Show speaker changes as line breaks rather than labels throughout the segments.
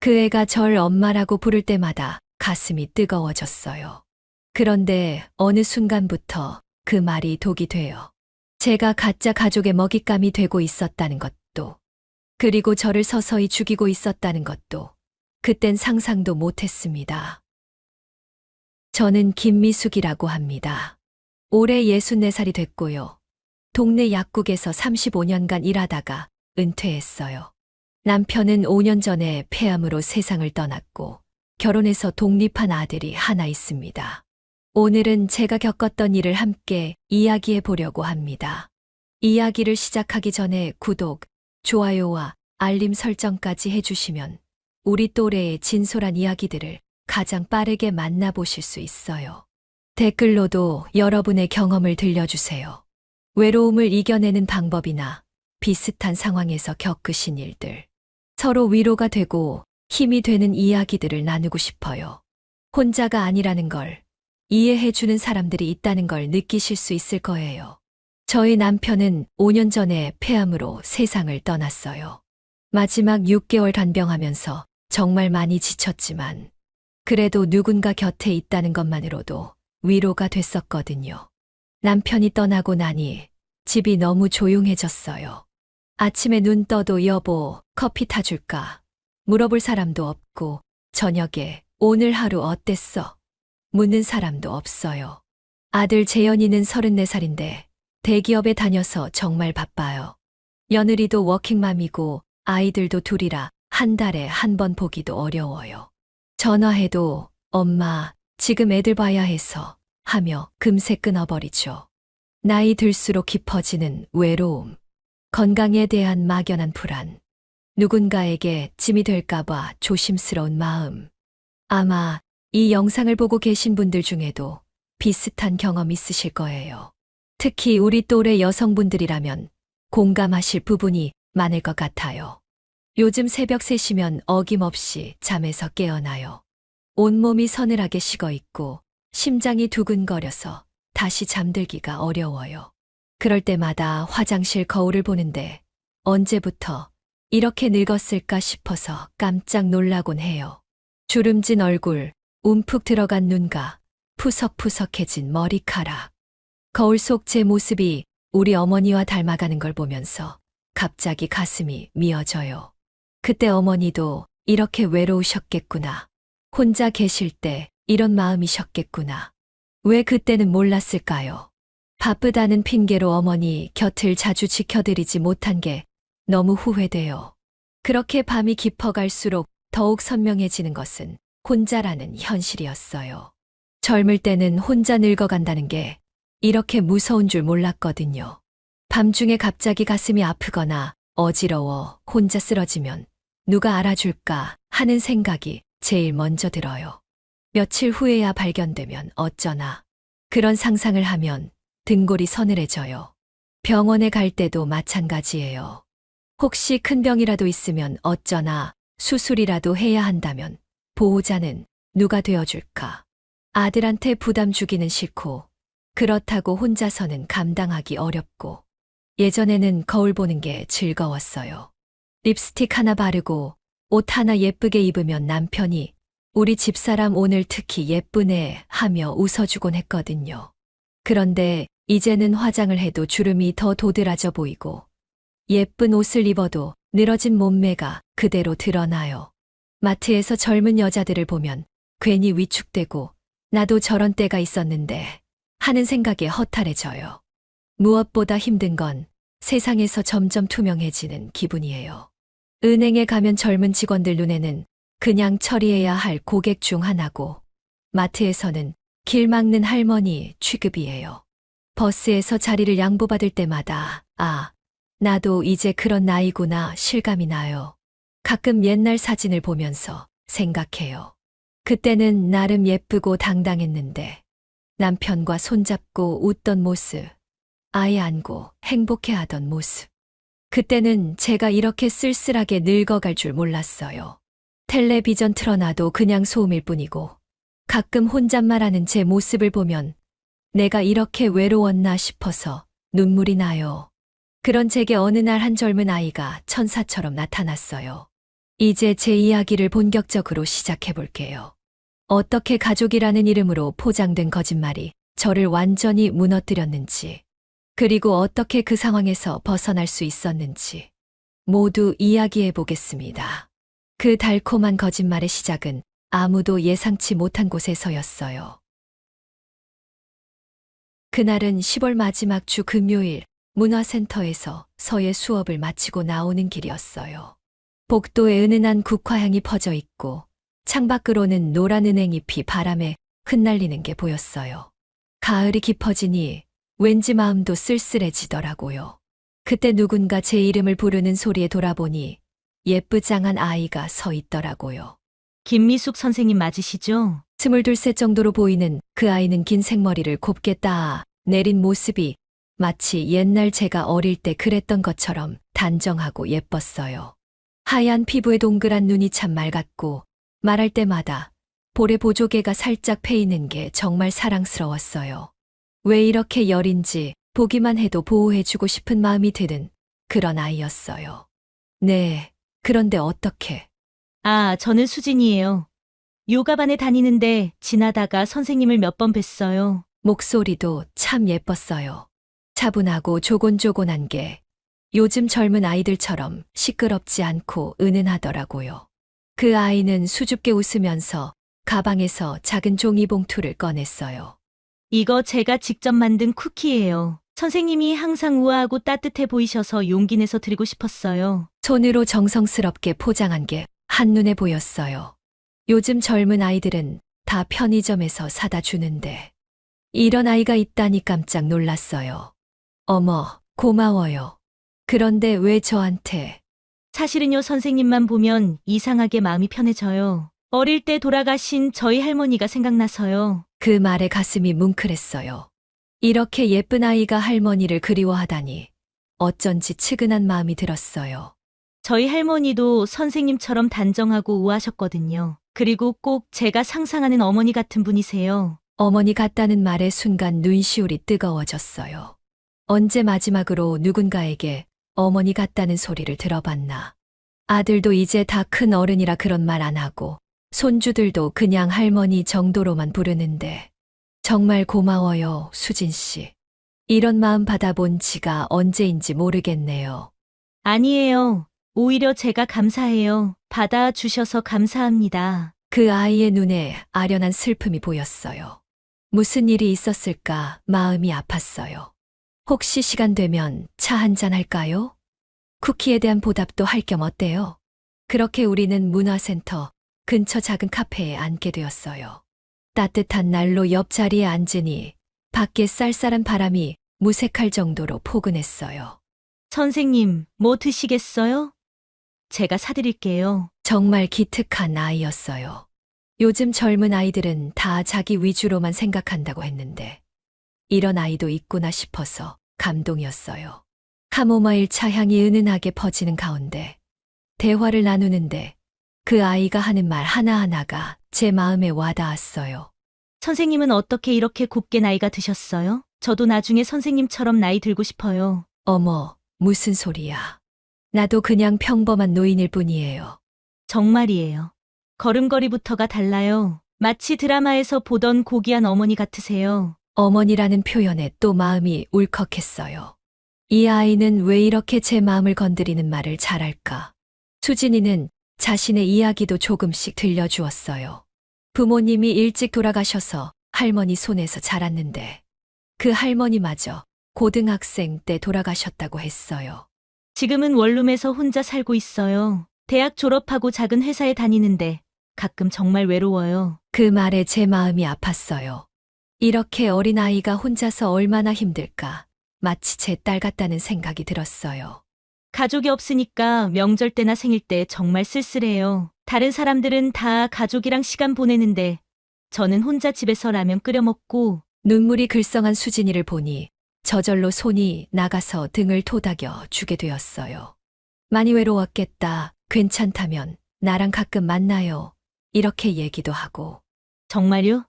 그 애가 절 엄마라고 부를 때마다 가슴이 뜨거워졌어요. 그런데 어느 순간부터 그 말이 독이 돼요. 제가 가짜 가족의 먹잇감이 되고 있었다는 것도, 그리고 저를 서서히 죽이고 있었다는 것도 그땐 상상도 못했습니다. 저는 김미숙이라고 합니다. 올해 64살이 됐고요. 동네 약국에서 35년간 일하다가 은퇴했어요. 남편은 5년 전에 폐암으로 세상을 떠났고 결혼해서 독립한 아들이 하나 있습니다. 오늘은 제가 겪었던 일을 함께 이야기해 보려고 합니다. 이야기를 시작하기 전에 구독, 좋아요와 알림 설정까지 해주시면 우리 또래의 진솔한 이야기들을 가장 빠르게 만나보실 수 있어요. 댓글로도 여러분의 경험을 들려주세요. 외로움을 이겨내는 방법이나 비슷한 상황에서 겪으신 일들, 서로 위로가 되고 힘이 되는 이야기들을 나누고 싶어요. 혼자가 아니라는 걸, 이해해주는 사람들이 있다는 걸 느끼실 수 있을 거예요. 저희 남편은 5년 전에 폐암으로 세상을 떠났어요. 마지막 6개월 간병하면서 정말 많이 지쳤지만 그래도 누군가 곁에 있다는 것만으로도 위로가 됐었거든요. 남편이 떠나고 나니 집이 너무 조용해졌어요. 아침에 눈 떠도 여보, 커피 타줄까? 물어볼 사람도 없고 저녁에 오늘 하루 어땠어? 묻는 사람도 없어요. 아들 재현이는 34살인데 대기업에 다녀서 정말 바빠요. 며느리도 워킹맘이고 아이들도 둘이라 한 달에 한 번 보기도 어려워요. 전화해도 엄마, 지금 애들 봐야 해서 하며 금세 끊어버리죠. 나이 들수록 깊어지는 외로움, 건강에 대한 막연한 불안, 누군가에게 짐이 될까봐 조심스러운 마음. 아마 이 영상을 보고 계신 분들 중에도 비슷한 경험 있으실 거예요. 특히 우리 또래 여성분들이라면 공감하실 부분이 많을 것 같아요. 요즘 새벽 3시면 어김없이 잠에서 깨어나요. 온몸이 서늘하게 식어 있고 심장이 두근거려서 다시 잠들기가 어려워요. 그럴 때마다 화장실 거울을 보는데 언제부터 이렇게 늙었을까 싶어서 깜짝 놀라곤 해요. 주름진 얼굴, 움푹 들어간 눈가 푸석푸석해진 머리카락. 거울 속 제 모습이 우리 어머니와 닮아가는 걸 보면서 갑자기 가슴이 미어져요. 그때 어머니도 이렇게 외로우셨겠구나. 혼자 계실 때 이런 마음이셨겠구나. 왜 그때는 몰랐을까요? 바쁘다는 핑계로 어머니 곁을 자주 지켜드리지 못한 게 너무 후회돼요. 그렇게 밤이 깊어갈수록 더욱 선명해지는 것은 혼자라는 현실이었어요. 젊을 때는 혼자 늙어간다는 게 이렇게 무서운 줄 몰랐거든요. 밤중에 갑자기 가슴이 아프거나 어지러워 혼자 쓰러지면 누가 알아줄까 하는 생각이 제일 먼저 들어요. 며칠 후에야 발견되면 어쩌나. 그런 상상을 하면 등골이 서늘해져요. 병원에 갈 때도 마찬가지예요. 혹시 큰 병이라도 있으면 어쩌나, 수술이라도 해야 한다면 보호자는 누가 되어줄까? 아들한테 부담 주기는 싫고 그렇다고 혼자서는 감당하기 어렵고 예전에는 거울 보는 게 즐거웠어요. 립스틱 하나 바르고 옷 하나 예쁘게 입으면 남편이 우리 집사람 오늘 특히 예쁘네 하며 웃어주곤 했거든요. 그런데 이제는 화장을 해도 주름이 더 도드라져 보이고 예쁜 옷을 입어도 늘어진 몸매가 그대로 드러나요. 마트에서 젊은 여자들을 보면 괜히 위축되고 나도 저런 때가 있었는데 하는 생각에 허탈해져요. 무엇보다 힘든 건 세상에서 점점 투명해지는 기분이에요. 은행에 가면 젊은 직원들 눈에는 그냥 처리해야 할 고객 중 하나고 마트에서는 길 막는 할머니 취급이에요. 버스에서 자리를 양보받을 때마다 아, 나도 이제 그런 나이구나 실감이 나요. 가끔 옛날 사진을 보면서 생각해요. 그때는 나름 예쁘고 당당했는데 남편과 손잡고 웃던 모습, 아이 안고 행복해하던 모습. 그때는 제가 이렇게 쓸쓸하게 늙어갈 줄 몰랐어요. 텔레비전 틀어놔도 그냥 소음일 뿐이고 가끔 혼잣말하는 제 모습을 보면 내가 이렇게 외로웠나 싶어서 눈물이 나요. 그런 제게 어느 날 한 젊은 아이가 천사처럼 나타났어요. 이제 제 이야기를 본격적으로 시작해 볼게요. 어떻게 가족이라는 이름으로 포장된 거짓말이 저를 완전히 무너뜨렸는지, 그리고 어떻게 그 상황에서 벗어날 수 있었는지 모두 이야기해 보겠습니다. 그 달콤한 거짓말의 시작은 아무도 예상치 못한 곳에서였어요. 그날은 10월 마지막 주 금요일 문화센터에서 서예 수업을 마치고 나오는 길이었어요. 복도에 은은한 국화향이 퍼져 있고 창밖으로는 노란 은행잎이 바람에 흩날리는 게 보였어요. 가을이 깊어지니 왠지 마음도 쓸쓸해지더라고요. 그때 누군가 제 이름을 부르는 소리에 돌아보니 예쁘장한 아이가 서 있더라고요.
김미숙 선생님 맞으시죠?
22세 정도로 보이는 그 아이는 긴 생머리를 곱게 따아 내린 모습이 마치 옛날 제가 어릴 때 그랬던 것처럼 단정하고 예뻤어요. 하얀 피부에 동그란 눈이 참 맑았고 말할 때마다 볼에 보조개가 살짝 패이는 게 정말 사랑스러웠어요. 왜 이렇게 여린지 보기만 해도 보호해주고 싶은 마음이 드는 그런 아이였어요. 네, 그런데 어떻게?
아, 저는 수진이에요. 요가반에 다니는데 지나다가 선생님을 몇 번 뵀어요.
목소리도 참 예뻤어요. 차분하고 조곤조곤한 게 요즘 젊은 아이들처럼 시끄럽지 않고 은은하더라고요. 그 아이는 수줍게 웃으면서 가방에서 작은 종이봉투를 꺼냈어요.
이거 제가 직접 만든 쿠키예요. 선생님이 항상 우아하고 따뜻해 보이셔서 용기 내서 드리고 싶었어요.
손으로 정성스럽게 포장한 게 한눈에 보였어요. 요즘 젊은 아이들은 다 편의점에서 사다 주는데 이런 아이가 있다니 깜짝 놀랐어요. 어머, 고마워요. 그런데 왜 저한테?
사실은요, 선생님만 보면 이상하게 마음이 편해져요. 어릴 때 돌아가신 저희 할머니가 생각나서요.
그 말에 가슴이 뭉클했어요. 이렇게 예쁜 아이가 할머니를 그리워하다니 어쩐지 측은한 마음이 들었어요.
저희 할머니도 선생님처럼 단정하고 우아하셨거든요. 그리고 꼭 제가 상상하는 어머니 같은 분이세요.
어머니 같다는 말에 순간 눈시울이 뜨거워졌어요. 언제 마지막으로 누군가에게 어머니 같다는 소리를 들어봤나. 아들도 이제 다 큰 어른이라 그런 말 안 하고 손주들도 그냥 할머니 정도로만 부르는데 정말 고마워요, 수진 씨. 이런 마음 받아본 지가 언제인지 모르겠네요.
아니에요. 오히려 제가 감사해요. 받아주셔서 감사합니다.
그 아이의 눈에 아련한 슬픔이 보였어요. 무슨 일이 있었을까 마음이 아팠어요. 혹시 시간 되면 차 한잔 할까요? 쿠키에 대한 보답도 할 겸 어때요? 그렇게 우리는 문화센터 근처 작은 카페에 앉게 되었어요. 따뜻한 날로 옆자리에 앉으니 밖에 쌀쌀한 바람이 무색할 정도로 포근했어요.
선생님, 뭐 드시겠어요? 제가 사드릴게요.
정말 기특한 아이였어요. 요즘 젊은 아이들은 다 자기 위주로만 생각한다고 했는데 이런 아이도 있구나 싶어서 감동이었어요. 카모마일 차향이 은은하게 퍼지는 가운데 대화를 나누는데 그 아이가 하는 말 하나하나가 제 마음에 와닿았어요.
선생님은 어떻게 이렇게 곱게 나이가 드셨어요? 저도 나중에 선생님처럼 나이 들고 싶어요.
어머, 무슨 소리야. 나도 그냥 평범한 노인일 뿐이에요.
정말이에요. 걸음걸이부터가 달라요. 마치 드라마에서 보던 고귀한 어머니 같으세요.
어머니라는 표현에 또 마음이 울컥했어요. 이 아이는 왜 이렇게 제 마음을 건드리는 말을 잘할까? 수진이는 자신의 이야기도 조금씩 들려주었어요. 부모님이 일찍 돌아가셔서 할머니 손에서 자랐는데 그 할머니마저 고등학생 때 돌아가셨다고 했어요.
지금은 원룸에서 혼자 살고 있어요. 대학 졸업하고 작은 회사에 다니는데 가끔 정말 외로워요.
그 말에 제 마음이 아팠어요. 이렇게 어린 아이가 혼자서 얼마나 힘들까. 마치 제 딸 같다는 생각이 들었어요.
가족이 없으니까 명절 때나 생일 때 정말 쓸쓸해요. 다른 사람들은 다 가족이랑 시간 보내는데 저는 혼자 집에서 라면 끓여 먹고
눈물이 글썽한 수진이를 보니 저절로 손이 나가서 등을 토닥여 주게 되었어요. 많이 외로웠겠다. 괜찮다면 나랑 가끔 만나요. 이렇게 얘기도 하고.
정말요?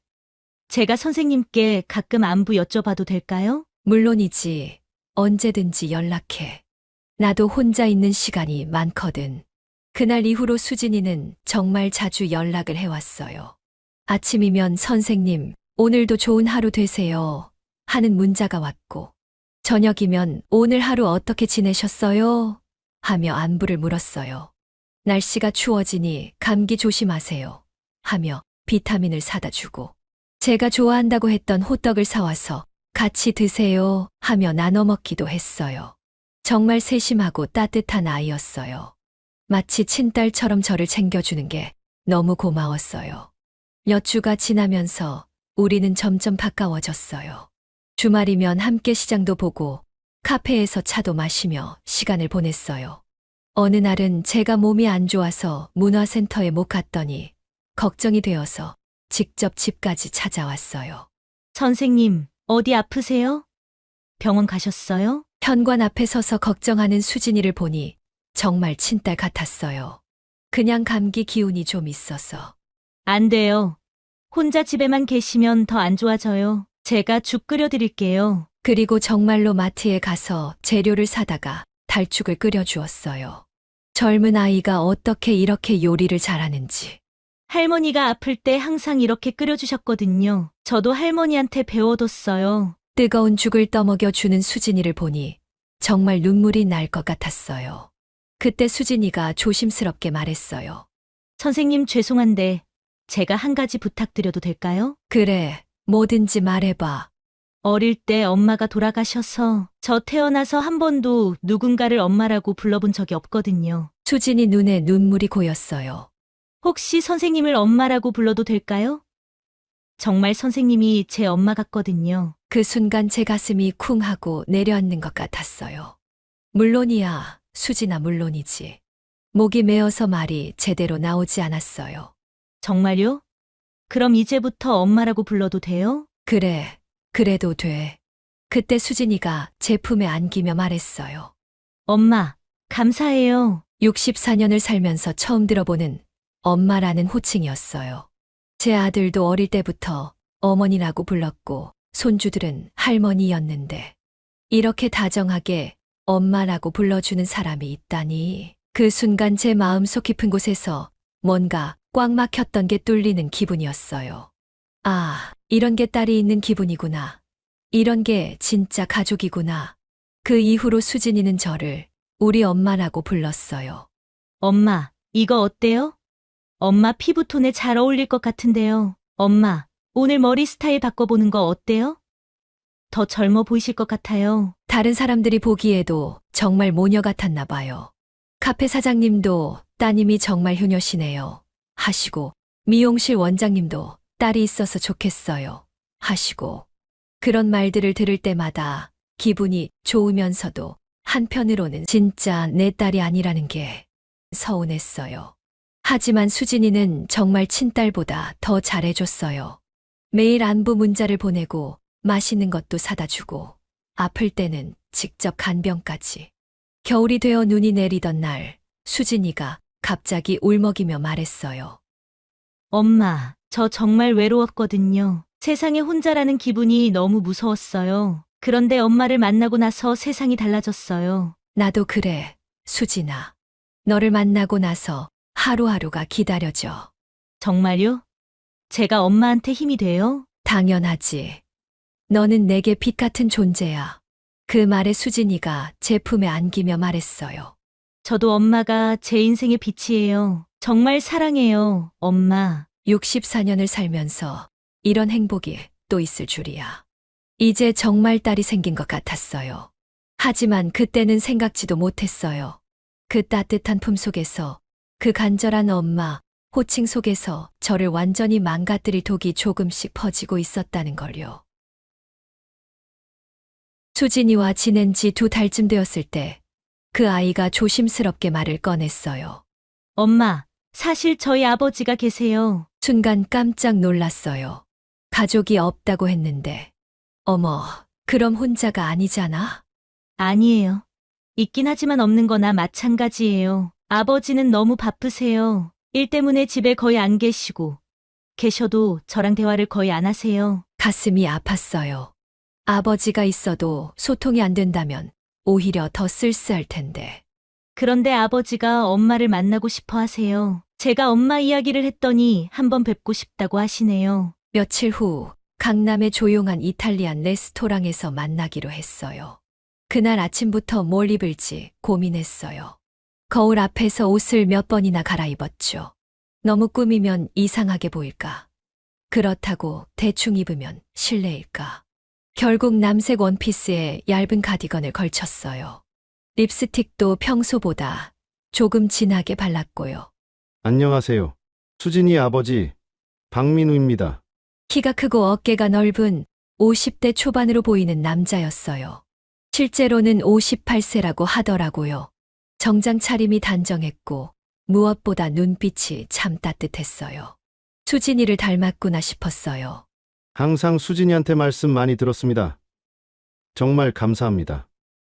제가 선생님께 가끔 안부 여쭤봐도 될까요?
물론이지. 언제든지 연락해. 나도 혼자 있는 시간이 많거든. 그날 이후로 수진이는 정말 자주 연락을 해왔어요. 아침이면 선생님, 오늘도 좋은 하루 되세요. 하는 문자가 왔고, 저녁이면 오늘 하루 어떻게 지내셨어요? 하며 안부를 물었어요. 날씨가 추워지니 감기 조심하세요. 하며 비타민을 사다 주고, 제가 좋아한다고 했던 호떡을 사와서 같이 드세요. 하며 나눠 먹기도 했어요. 정말 세심하고 따뜻한 아이였어요. 마치 친딸처럼 저를 챙겨주는 게 너무 고마웠어요. 몇 주가 지나면서 우리는 점점 가까워졌어요. 주말이면 함께 시장도 보고 카페에서 차도 마시며 시간을 보냈어요. 어느 날은 제가 몸이 안 좋아서 문화센터에 못 갔더니 걱정이 되어서 직접 집까지 찾아왔어요.
선생님, 어디 아프세요? 병원 가셨어요?
현관 앞에 서서 걱정하는 수진이를 보니 정말 친딸 같았어요. 그냥 감기 기운이 좀 있어서.
안 돼요. 혼자 집에만 계시면 더 안 좋아져요. 제가 죽 끓여 드릴게요.
그리고 정말로 마트에 가서 재료를 사다가 달죽을 끓여 주었어요. 젊은 아이가 어떻게 이렇게 요리를 잘하는지.
할머니가 아플 때 항상 이렇게 끓여주셨거든요. 저도 할머니한테 배워뒀어요.
뜨거운 죽을 떠먹여 주는 수진이를 보니 정말 눈물이 날 것 같았어요. 그때 수진이가 조심스럽게 말했어요.
선생님 죄송한데 제가 한 가지 부탁드려도 될까요?
그래, 뭐든지 말해봐.
어릴 때 엄마가 돌아가셔서 저 태어나서 한 번도 누군가를 엄마라고 불러본 적이 없거든요.
수진이 눈에 눈물이 고였어요.
혹시 선생님을 엄마라고 불러도 될까요? 정말 선생님이 제 엄마 같거든요.
그 순간 제 가슴이 쿵 하고 내려앉는 것 같았어요. 물론이야, 수진아 물론이지. 목이 메어서 말이 제대로 나오지 않았어요.
정말요? 그럼 이제부터 엄마라고 불러도 돼요?
그래, 그래도 돼. 그때 수진이가 제 품에 안기며 말했어요.
엄마, 감사해요.
64년을 살면서 처음 들어보는 엄마라는 호칭이었어요. 제 아들도 어릴 때부터 어머니라고 불렀고 손주들은 할머니였는데 이렇게 다정하게 엄마라고 불러주는 사람이 있다니. 그 순간 제 마음속 깊은 곳에서 뭔가 꽉 막혔던 게 뚫리는 기분이었어요. 아, 이런 게 딸이 있는 기분이구나. 이런 게 진짜 가족이구나. 그 이후로 수진이는 저를 우리 엄마라고 불렀어요.
엄마, 이거 어때요? 엄마 피부톤에 잘 어울릴 것 같은데요. 엄마, 오늘 머리 스타일 바꿔보는 거 어때요? 더 젊어 보이실 것 같아요.
다른 사람들이 보기에도 정말 모녀 같았나 봐요. 카페 사장님도 따님이 정말 효녀시네요. 하시고, 미용실 원장님도 딸이 있어서 좋겠어요. 하시고, 그런 말들을 들을 때마다 기분이 좋으면서도 한편으로는 진짜 내 딸이 아니라는 게 서운했어요. 하지만 수진이는 정말 친딸보다 더 잘해줬어요. 매일 안부 문자를 보내고 맛있는 것도 사다 주고 아플 때는 직접 간병까지. 겨울이 되어 눈이 내리던 날 수진이가 갑자기 울먹이며 말했어요.
엄마, 저 정말 외로웠거든요. 세상에 혼자라는 기분이 너무 무서웠어요. 그런데 엄마를 만나고 나서 세상이 달라졌어요.
나도 그래, 수진아. 너를 만나고 나서 하루하루가 기다려져.
정말요? 제가 엄마한테 힘이 돼요?
당연하지. 너는 내게 빛 같은 존재야. 그 말에 수진이가 제 품에 안기며 말했어요.
저도 엄마가 제 인생의 빛이에요. 정말 사랑해요, 엄마.
64년을 살면서 이런 행복이 또 있을 줄이야. 이제 정말 딸이 생긴 것 같았어요. 하지만 그때는 생각지도 못했어요. 그 따뜻한 품 속에서, 그 간절한 엄마, 호칭 속에서 저를 완전히 망가뜨릴 독이 조금씩 퍼지고 있었다는 걸요. 수진이와 지낸 지 2달쯤 되었을 때 그 아이가 조심스럽게 말을 꺼냈어요.
엄마, 사실 저희 아버지가 계세요.
순간 깜짝 놀랐어요. 가족이 없다고 했는데. 어머, 그럼 혼자가 아니잖아?
아니에요. 있긴 하지만 없는 거나 마찬가지예요. 아버지는 너무 바쁘세요. 일 때문에 집에 거의 안 계시고, 계셔도 저랑 대화를 거의 안 하세요.
가슴이 아팠어요. 아버지가 있어도 소통이 안 된다면 오히려 더 쓸쓸할 텐데.
그런데 아버지가 엄마를 만나고 싶어 하세요. 제가 엄마 이야기를 했더니 한번 뵙고 싶다고 하시네요.
며칠 후 강남의 조용한 이탈리안 레스토랑에서 만나기로 했어요. 그날 아침부터 뭘 입을지 고민했어요. 거울 앞에서 옷을 몇 번이나 갈아입었죠. 너무 꾸미면 이상하게 보일까? 그렇다고 대충 입으면 실례일까? 결국 남색 원피스에 얇은 가디건을 걸쳤어요. 립스틱도 평소보다 조금 진하게 발랐고요.
안녕하세요. 수진이 아버지, 박민우입니다.
키가 크고 어깨가 넓은 50대 초반으로 보이는 남자였어요. 실제로는 58세라고 하더라고요. 정장 차림이 단정했고 무엇보다 눈빛이 참 따뜻했어요. 수진이를 닮았구나 싶었어요.
항상 수진이한테 말씀 많이 들었습니다. 정말 감사합니다.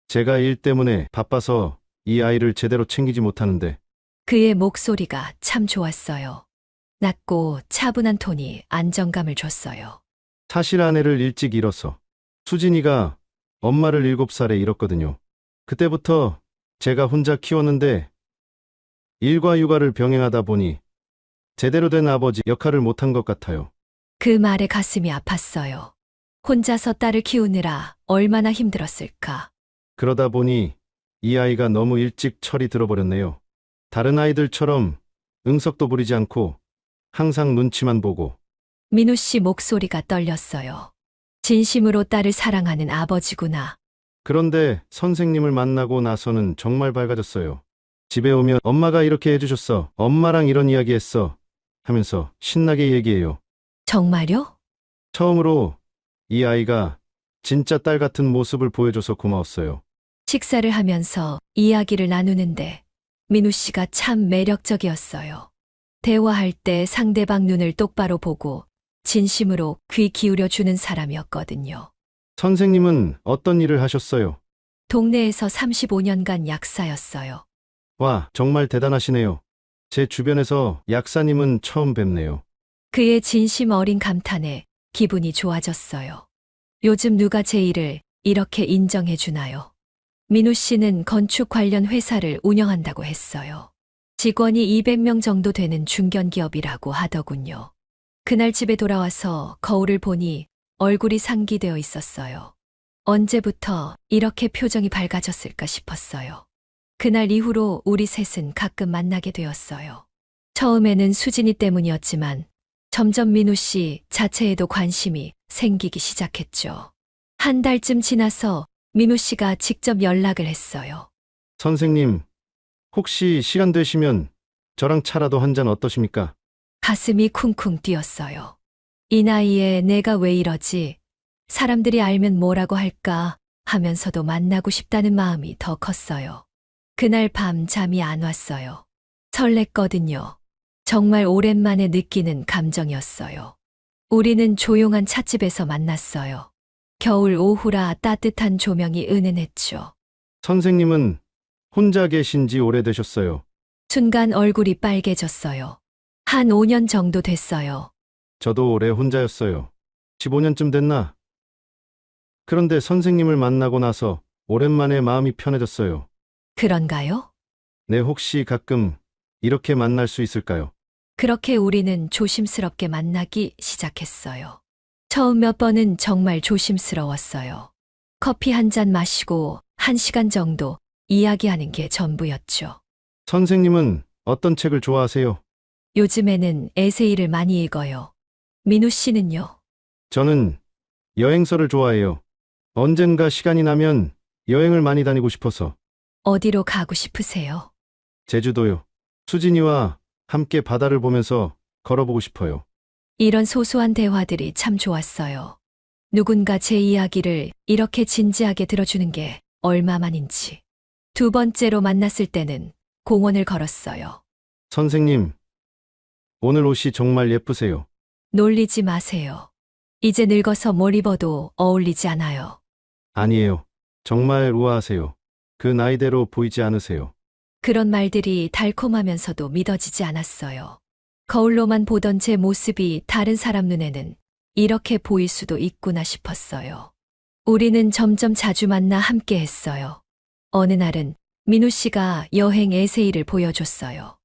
제가 일 때문에 바빠서 이 아이를 제대로 챙기지 못하는데
그의 목소리가 참 좋았어요. 낮고 차분한 톤이 안정감을 줬어요.
사실 아내를 일찍 잃어서 수진이가 엄마를 7살에 잃었거든요. 그때부터 제가 혼자 키웠는데 일과 육아를 병행하다 보니 제대로 된 아버지 역할을 못한 것 같아요.
그 말에 가슴이 아팠어요. 혼자서 딸을 키우느라 얼마나 힘들었을까.
그러다 보니 이 아이가 너무 일찍 철이 들어버렸네요. 다른 아이들처럼 응석도 부리지 않고 항상 눈치만 보고.
민우 씨 목소리가 떨렸어요. 진심으로 딸을 사랑하는 아버지구나.
그런데 선생님을 만나고 나서는 정말 밝아졌어요. 집에 오면 엄마가 이렇게 해주셨어. 엄마랑 이런 이야기 했어. 하면서 신나게 얘기해요.
정말요?
처음으로 이 아이가 진짜 딸 같은 모습을 보여줘서 고마웠어요.
식사를 하면서 이야기를 나누는데 민우 씨가 참 매력적이었어요. 대화할 때 상대방 눈을 똑바로 보고 진심으로 귀 기울여 주는 사람이었거든요.
선생님은 어떤 일을 하셨어요?
동네에서 35년간 약사였어요.
와, 정말 대단하시네요. 제 주변에서 약사님은 처음 뵙네요.
그의 진심 어린 감탄에 기분이 좋아졌어요. 요즘 누가 제 일을 이렇게 인정해 주나요? 민우 씨는 건축 관련 회사를 운영한다고 했어요. 직원이 200명 정도 되는 중견기업이라고 하더군요. 그날 집에 돌아와서 거울을 보니 얼굴이 상기되어 있었어요. 언제부터 이렇게 표정이 밝아졌을까 싶었어요. 그날 이후로 우리 셋은 가끔 만나게 되었어요. 처음에는 수진이 때문이었지만 점점 민우 씨 자체에도 관심이 생기기 시작했죠. 한 달쯤 지나서 민우 씨가 직접 연락을 했어요.
선생님, 혹시 시간 되시면 저랑 차라도 한 잔 어떠십니까?
가슴이 쿵쿵 뛰었어요. 이 나이에 내가 왜 이러지? 사람들이 알면 뭐라고 할까 하면서도 만나고 싶다는 마음이 더 컸어요. 그날 밤 잠이 안 왔어요. 설렜거든요. 정말 오랜만에 느끼는 감정이었어요. 우리는 조용한 찻집에서 만났어요. 겨울 오후라 따뜻한 조명이 은은했죠.
선생님은 혼자 계신 지 오래되셨어요.
순간 얼굴이 빨개졌어요. 한 5년 정도 됐어요.
저도 오래 혼자였어요. 15년쯤 됐나? 그런데 선생님을 만나고 나서 오랜만에 마음이 편해졌어요.
그런가요?
네, 혹시 가끔 이렇게 만날 수 있을까요?
그렇게 우리는 조심스럽게 만나기 시작했어요. 처음 몇 번은 정말 조심스러웠어요. 커피 한 잔 마시고 1시간 정도 이야기하는 게 전부였죠.
선생님은 어떤 책을 좋아하세요?
요즘에는 에세이를 많이 읽어요. 민우 씨는요?
저는 여행서를 좋아해요. 언젠가 시간이 나면 여행을 많이 다니고 싶어서.
어디로 가고 싶으세요?
제주도요. 수진이와 함께 바다를 보면서 걸어보고 싶어요.
이런 소소한 대화들이 참 좋았어요. 누군가 제 이야기를 이렇게 진지하게 들어주는 게 얼마만인지. 두 번째로 만났을 때는 공원을 걸었어요.
선생님, 오늘 옷이 정말 예쁘세요.
놀리지 마세요. 이제 늙어서 뭘 입어도 어울리지 않아요.
아니에요. 정말 우아하세요. 그 나이대로 보이지 않으세요.
그런 말들이 달콤하면서도 믿어지지 않았어요. 거울로만 보던 제 모습이 다른 사람 눈에는 이렇게 보일 수도 있구나 싶었어요. 우리는 점점 자주 만나 함께 했어요. 어느 날은 민우 씨가 여행 에세이를 보여줬어요.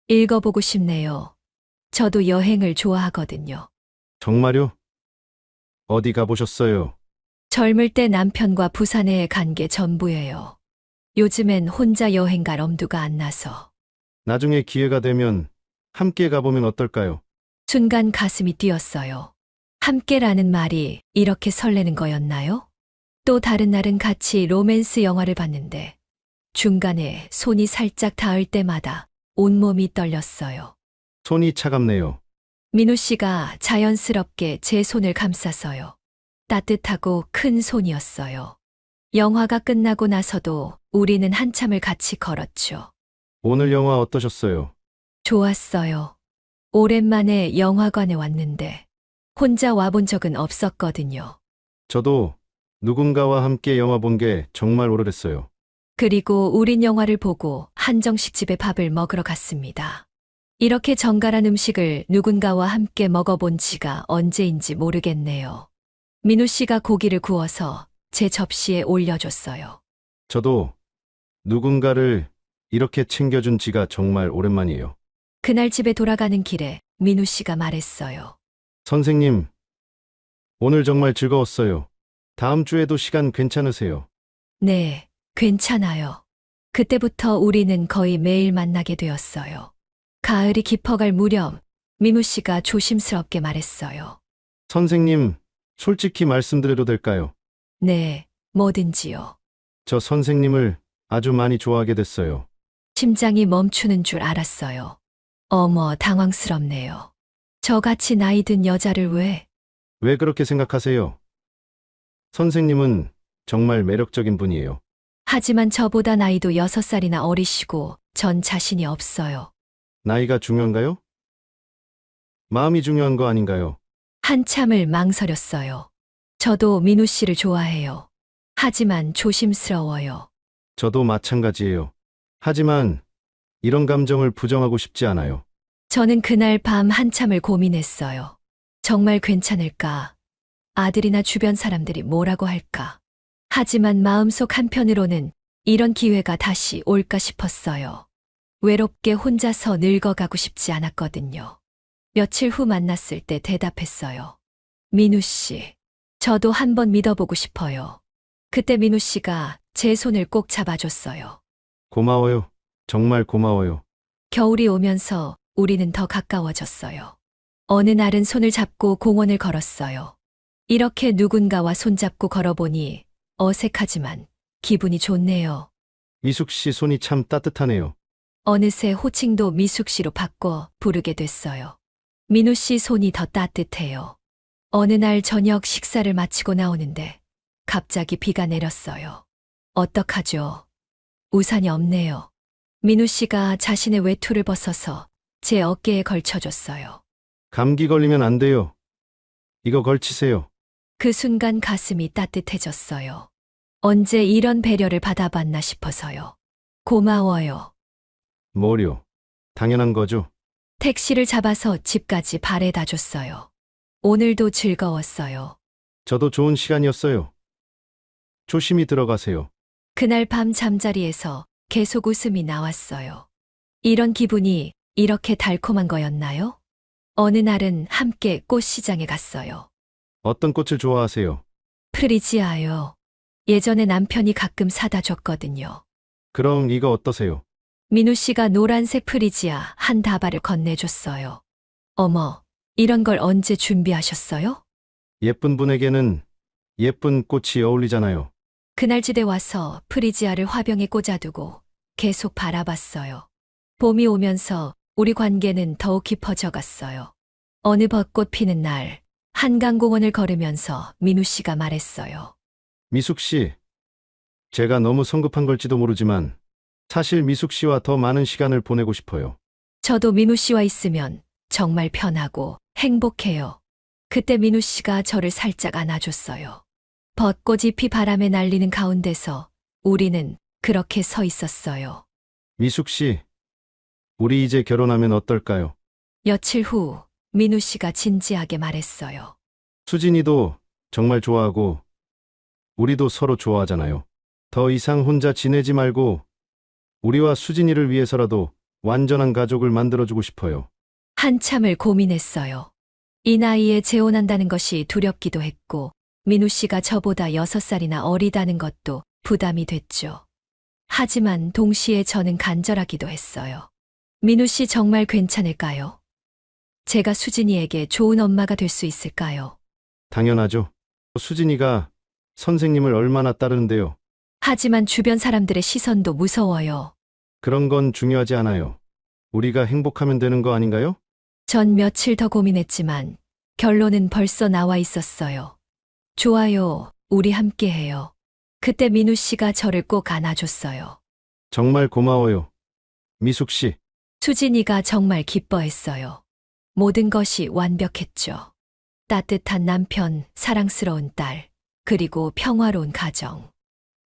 읽어보고 싶네요. 저도 여행을 좋아하거든요.
정말요? 어디 가보셨어요?
젊을 때 남편과 부산에 간 게 전부예요. 요즘엔 혼자 여행 갈 엄두가 안 나서.
나중에 기회가 되면 함께 가보면 어떨까요?
순간 가슴이 뛰었어요. 함께라는 말이 이렇게 설레는 거였나요? 또 다른 날은 같이 로맨스 영화를 봤는데 중간에 손이 살짝 닿을 때마다 온몸이 떨렸어요.
손이 차갑네요.
민우 씨가 자연스럽게 제 손을 감쌌어요. 따뜻하고 큰 손이었어요. 영화가 끝나고 나서도 우리는 한참을 같이 걸었죠.
오늘 영화 어떠셨어요?
좋았어요. 오랜만에 영화관에 왔는데 혼자 와본 적은 없었거든요.
저도 누군가와 함께 영화 본 게 정말 오래됐어요.
그리고 우린 영화를 보고 한정식 집에 밥을 먹으러 갔습니다. 이렇게 정갈한 음식을 누군가와 함께 먹어본 지가 언제인지 모르겠네요. 민우 씨가 고기를 구워서 제 접시에 올려줬어요.
저도 누군가를 이렇게 챙겨준 지가 정말 오랜만이에요.
그날 집에 돌아가는 길에 민우 씨가 말했어요.
선생님, 오늘 정말 즐거웠어요. 다음 주에도 시간 괜찮으세요?
네, 괜찮아요. 그때부터 우리는 거의 매일 만나게 되었어요. 가을이 깊어갈 무렵 민우 씨가 조심스럽게 말했어요.
선생님, 솔직히 말씀드려도 될까요?
네, 뭐든지요.
저 선생님을 아주 많이 좋아하게 됐어요.
심장이 멈추는 줄 알았어요. 어머, 당황스럽네요. 저같이 나이 든 여자를
왜 그렇게 생각하세요? 선생님은 정말 매력적인 분이에요.
하지만 저보다 나이도 6살이나 어리시고 전 자신이 없어요.
나이가 중요한가요? 마음이 중요한 거 아닌가요?
한참을 망설였어요. 저도 민우 씨를 좋아해요. 하지만 조심스러워요.
저도 마찬가지예요. 하지만 이런 감정을 부정하고 싶지 않아요.
저는 그날 밤 한참을 고민했어요. 정말 괜찮을까? 아들이나 주변 사람들이 뭐라고 할까? 하지만 마음속 한편으로는 이런 기회가 다시 올까 싶었어요. 외롭게 혼자서 늙어가고 싶지 않았거든요. 며칠 후 만났을 때 대답했어요. 민우 씨, 저도 한번 믿어보고 싶어요. 그때 민우 씨가 제 손을 꼭 잡아줬어요.
고마워요. 정말 고마워요.
겨울이 오면서 우리는 더 가까워졌어요. 어느 날은 손을 잡고 공원을 걸었어요. 이렇게 누군가와 손잡고 걸어보니 어색하지만 기분이 좋네요.
미숙 씨 손이 참 따뜻하네요.
어느새 호칭도 미숙 씨로 바꿔 부르게 됐어요. 민우 씨 손이 더 따뜻해요. 어느 날 저녁 식사를 마치고 나오는데 갑자기 비가 내렸어요. 어떡하죠? 우산이 없네요. 민우 씨가 자신의 외투를 벗어서 제 어깨에 걸쳐줬어요.
감기 걸리면 안 돼요. 이거 걸치세요.
그 순간 가슴이 따뜻해졌어요. 언제 이런 배려를 받아봤나 싶어서요. 고마워요.
뭐요? 당연한 거죠.
택시를 잡아서 집까지 바래다 줬어요. 오늘도 즐거웠어요.
저도 좋은 시간이었어요. 조심히 들어가세요.
그날 밤 잠자리에서 계속 웃음이 나왔어요. 이런 기분이 이렇게 달콤한 거였나요? 어느 날은 함께 꽃시장에 갔어요.
어떤 꽃을 좋아하세요?
프리지아요. 예전에 남편이 가끔 사다 줬거든요.
그럼 이거 어떠세요?
민우 씨가 노란색 프리지아 한 다발을 건네줬어요. 어머, 이런 걸 언제 준비하셨어요?
예쁜 분에게는 예쁜 꽃이 어울리잖아요.
그날 집에 와서 프리지아를 화병에 꽂아두고 계속 바라봤어요. 봄이 오면서 우리 관계는 더욱 깊어져 갔어요. 어느 벚꽃 피는 날, 한강공원을 걸으면서 민우 씨가 말했어요.
미숙 씨, 제가 너무 성급한 걸지도 모르지만 사실 미숙 씨와 더 많은 시간을 보내고 싶어요.
저도 민우 씨와 있으면 정말 편하고 행복해요. 그때 민우 씨가 저를 살짝 안아줬어요. 벚꽃이 피 바람에 날리는 가운데서 우리는 그렇게 서 있었어요.
미숙 씨, 우리 이제 결혼하면 어떨까요?
며칠 후 민우 씨가 진지하게 말했어요.
수진이도 정말 좋아하고 우리도 서로 좋아하잖아요. 더 이상 혼자 지내지 말고 우리와 수진이를 위해서라도 완전한 가족을 만들어주고 싶어요.
한참을 고민했어요. 이 나이에 재혼한다는 것이 두렵기도 했고, 민우 씨가 저보다 6살이나 어리다는 것도 부담이 됐죠. 하지만 동시에 저는 간절하기도 했어요. 민우 씨 정말 괜찮을까요? 제가 수진이에게 좋은 엄마가 될 수 있을까요?
당연하죠. 수진이가 선생님을 얼마나 따르는데요.
하지만 주변 사람들의 시선도 무서워요.
그런 건 중요하지 않아요. 우리가 행복하면 되는 거 아닌가요?
전 며칠 더 고민했지만 결론은 벌써 나와 있었어요. 좋아요, 우리 함께해요. 그때 민우 씨가 저를 꼭 안아줬어요.
정말 고마워요. 미숙 씨,
수진이가 정말 기뻐했어요. 모든 것이 완벽했죠. 따뜻한 남편, 사랑스러운 딸, 그리고 평화로운 가정.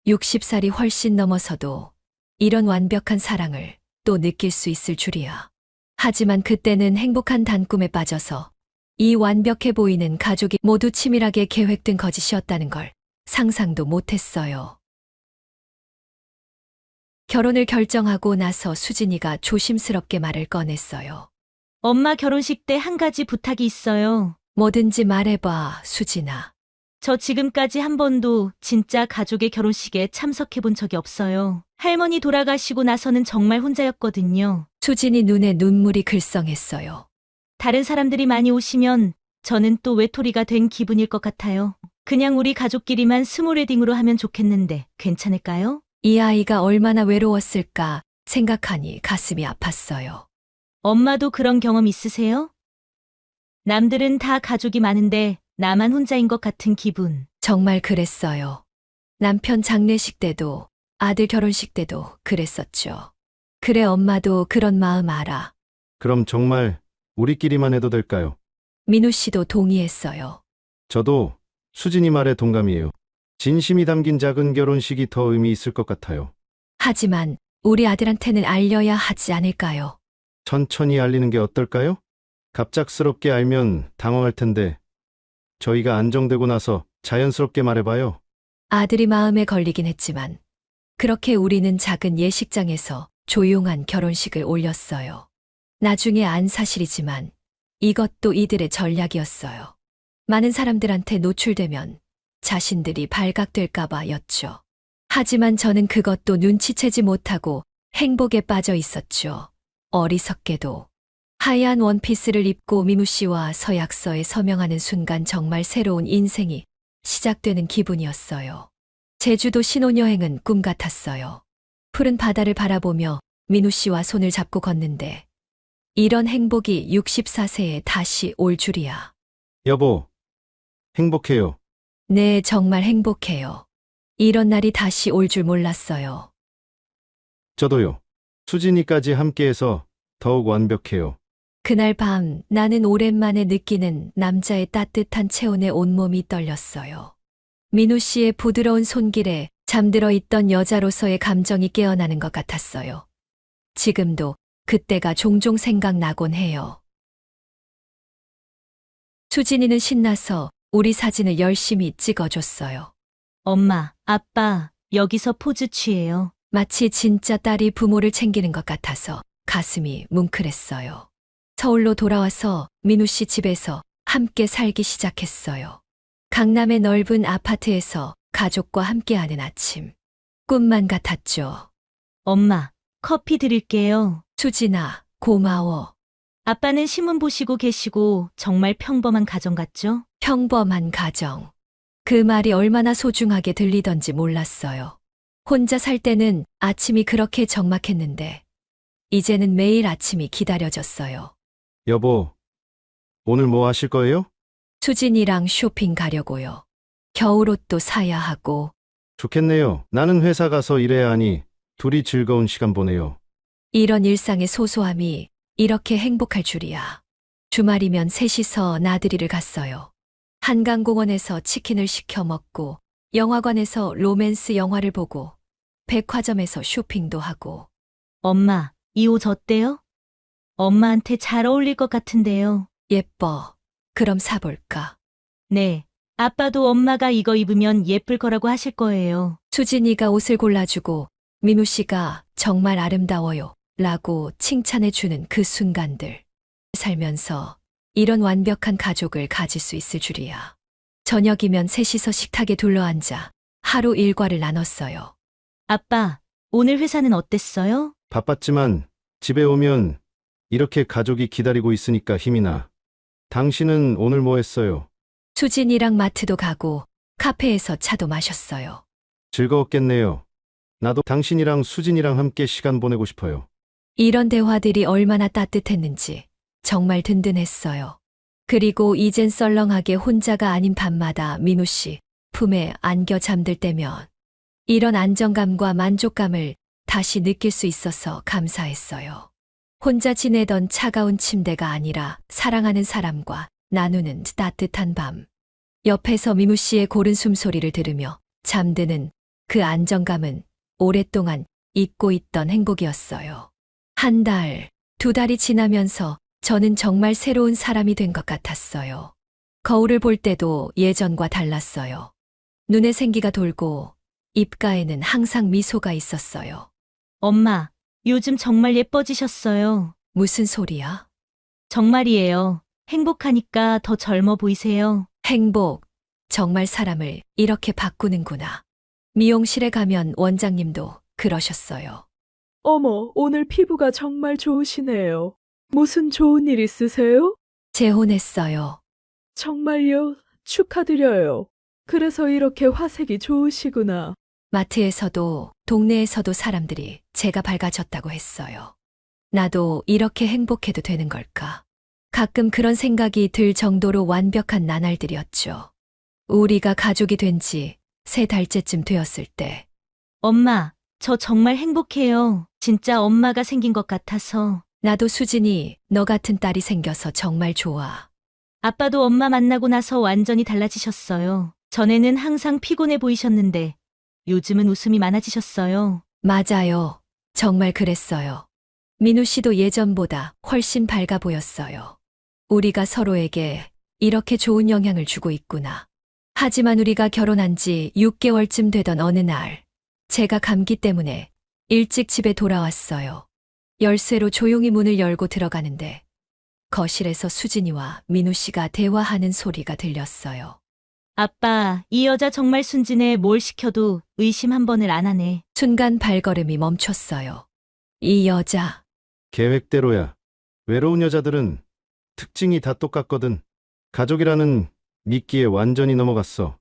60살이 훨씬 넘어서도 이런 완벽한 사랑을 또 느낄 수 있을 줄이야. 하지만 그때는 행복한 단꿈에 빠져서 이 완벽해 보이는 가족이 모두 치밀하게 계획된 거짓이었다는 걸 상상도 못했어요. 결혼을 결정하고 나서 수진이가 조심스럽게 말을 꺼냈어요.
엄마 결혼식 때 한 가지 부탁이 있어요.
뭐든지 말해봐, 수진아.
저 지금까지 한 번도 진짜 가족의 결혼식에 참석해 본 적이 없어요. 할머니 돌아가시고 나서는 정말 혼자였거든요.
수진이 눈에 눈물이 글썽했어요.
다른 사람들이 많이 오시면 저는 또 외톨이가 된 기분일 것 같아요. 그냥 우리 가족끼리만 스몰 웨딩으로 하면 좋겠는데 괜찮을까요?
이 아이가 얼마나 외로웠을까 생각하니 가슴이 아팠어요.
엄마도 그런 경험 있으세요? 남들은 다 가족이 많은데 나만 혼자인 것 같은 기분.
정말 그랬어요. 남편 장례식 때도 아들 결혼식 때도 그랬었죠. 그래, 엄마도 그런 마음 알아.
그럼 정말 우리끼리만 해도 될까요?
민우 씨도 동의했어요.
저도 수진이 말에 동감이에요. 진심이 담긴 작은 결혼식이 더 의미 있을 것 같아요.
하지만 우리 아들한테는 알려야 하지 않을까요?
천천히 알리는 게 어떨까요? 갑작스럽게 알면 당황할 텐데 저희가 안정되고 나서 자연스럽게 말해봐요.
아들이 마음에 걸리긴 했지만 그렇게 우리는 작은 예식장에서 조용한 결혼식을 올렸어요. 나중에 안 사실이지만 이것도 이들의 전략이었어요. 많은 사람들한테 노출되면 자신들이 발각될까봐였죠. 하지만 저는 그것도 눈치채지 못하고 행복에 빠져 있었죠. 어리석게도. 하얀 원피스를 입고 민우 씨와 서약서에 서명하는 순간 정말 새로운 인생이 시작되는 기분이었어요. 제주도 신혼여행은 꿈 같았어요. 푸른 바다를 바라보며 민우 씨와 손을 잡고 걷는데 이런 행복이 64세에 다시 올 줄이야.
여보, 행복해요.
네, 정말 행복해요. 이런 날이 다시 올 줄 몰랐어요.
저도요. 수진이까지 함께해서 더욱 완벽해요.
그날 밤 나는 오랜만에 느끼는 남자의 따뜻한 체온에 온몸이 떨렸어요. 민우 씨의 부드러운 손길에 잠들어 있던 여자로서의 감정이 깨어나는 것 같았어요. 지금도 그때가 종종 생각나곤 해요. 수진이는 신나서 우리 사진을 열심히 찍어줬어요.
엄마, 아빠, 여기서 포즈 취해요.
마치 진짜 딸이 부모를 챙기는 것 같아서 가슴이 뭉클했어요. 서울로 돌아와서 민우 씨 집에서 함께 살기 시작했어요. 강남의 넓은 아파트에서 가족과 함께하는 아침. 꿈만 같았죠.
엄마, 커피 드릴게요.
수진아, 고마워.
아빠는 신문 보시고 계시고 정말 평범한 가정 같죠?
평범한 가정. 그 말이 얼마나 소중하게 들리던지 몰랐어요. 혼자 살 때는 아침이 그렇게 적막했는데 이제는 매일 아침이 기다려졌어요.
여보, 오늘 뭐 하실 거예요?
수진이랑 쇼핑 가려고요. 겨울옷도 사야 하고
좋겠네요. 나는 회사 가서 일해야 하니 둘이 즐거운 시간 보내요.
이런 일상의 소소함이 이렇게 행복할 줄이야. 주말이면 셋이서 나들이를 갔어요. 한강공원에서 치킨을 시켜 먹고 영화관에서 로맨스 영화를 보고 백화점에서 쇼핑도 하고
엄마, 이 옷 어때요? 엄마한테 잘 어울릴 것 같은데요.
예뻐. 그럼 사볼까?
네. 아빠도 엄마가 이거 입으면 예쁠 거라고 하실 거예요.
수진이가 옷을 골라주고 민우 씨가 정말 아름다워요. 라고 칭찬해주는 그 순간들. 살면서 이런 완벽한 가족을 가질 수 있을 줄이야. 저녁이면 셋이서 식탁에 둘러앉아 하루 일과를 나눴어요.
아빠, 오늘 회사는 어땠어요?
바빴지만 집에 오면 이렇게 가족이 기다리고 있으니까 힘이 나. 당신은 오늘 뭐 했어요?
수진이랑 마트도 가고 카페에서 차도 마셨어요.
즐거웠겠네요. 나도 당신이랑 수진이랑 함께 시간 보내고 싶어요.
이런 대화들이 얼마나 따뜻했는지 정말 든든했어요. 그리고 이젠 썰렁하게 혼자가 아닌 밤마다 민우 씨 품에 안겨 잠들 때면 이런 안정감과 만족감을 다시 느낄 수 있어서 감사했어요. 혼자 지내던 차가운 침대가 아니라 사랑하는 사람과 나누는 따뜻한 밤. 옆에서 민우 씨의 고른 숨소리를 들으며 잠드는 그 안정감은 오랫동안 잊고 있던 행복이었어요. 한 달, 두 달이 지나면서 저는 정말 새로운 사람이 된 것 같았어요. 거울을 볼 때도 예전과 달랐어요. 눈에 생기가 돌고 입가에는 항상 미소가 있었어요.
엄마, 요즘 정말 예뻐지셨어요.
무슨 소리야?
정말이에요. 행복하니까 더 젊어 보이세요.
행복, 정말 사람을 이렇게 바꾸는구나. 미용실에 가면 원장님도 그러셨어요.
어머, 오늘 피부가 정말 좋으시네요. 무슨 좋은 일 있으세요?
재혼했어요.
정말요? 축하드려요. 그래서 이렇게 화색이 좋으시구나.
마트에서도 동네에서도 사람들이 제가 밝아졌다고 했어요. 나도 이렇게 행복해도 되는 걸까? 가끔 그런 생각이 들 정도로 완벽한 나날들이었죠. 우리가 가족이 된 지 3달째쯤 되었을 때
엄마, 저 정말 행복해요. 진짜 엄마가 생긴 것 같아서.
나도 수진이 너 같은 딸이 생겨서 정말 좋아.
아빠도 엄마 만나고 나서 완전히 달라지셨어요. 전에는 항상 피곤해 보이셨는데 요즘은 웃음이 많아지셨어요.
맞아요. 정말 그랬어요. 민우 씨도 예전보다 훨씬 밝아 보였어요. 우리가 서로에게 이렇게 좋은 영향을 주고 있구나. 하지만 우리가 결혼한 지 6개월쯤 되던 어느 날, 제가 감기 때문에 일찍 집에 돌아왔어요. 열쇠로 조용히 문을 열고 들어가는데 거실에서 수진이와 민우 씨가 대화하는 소리가 들렸어요.
아빠, 이 여자 정말 순진해. 뭘 시켜도 의심 한 번을 안 하네.
순간 발걸음이 멈췄어요. 이 여자,
계획대로야. 외로운 여자들은 특징이 다 똑같거든. 가족이라는 미끼에 완전히 넘어갔어.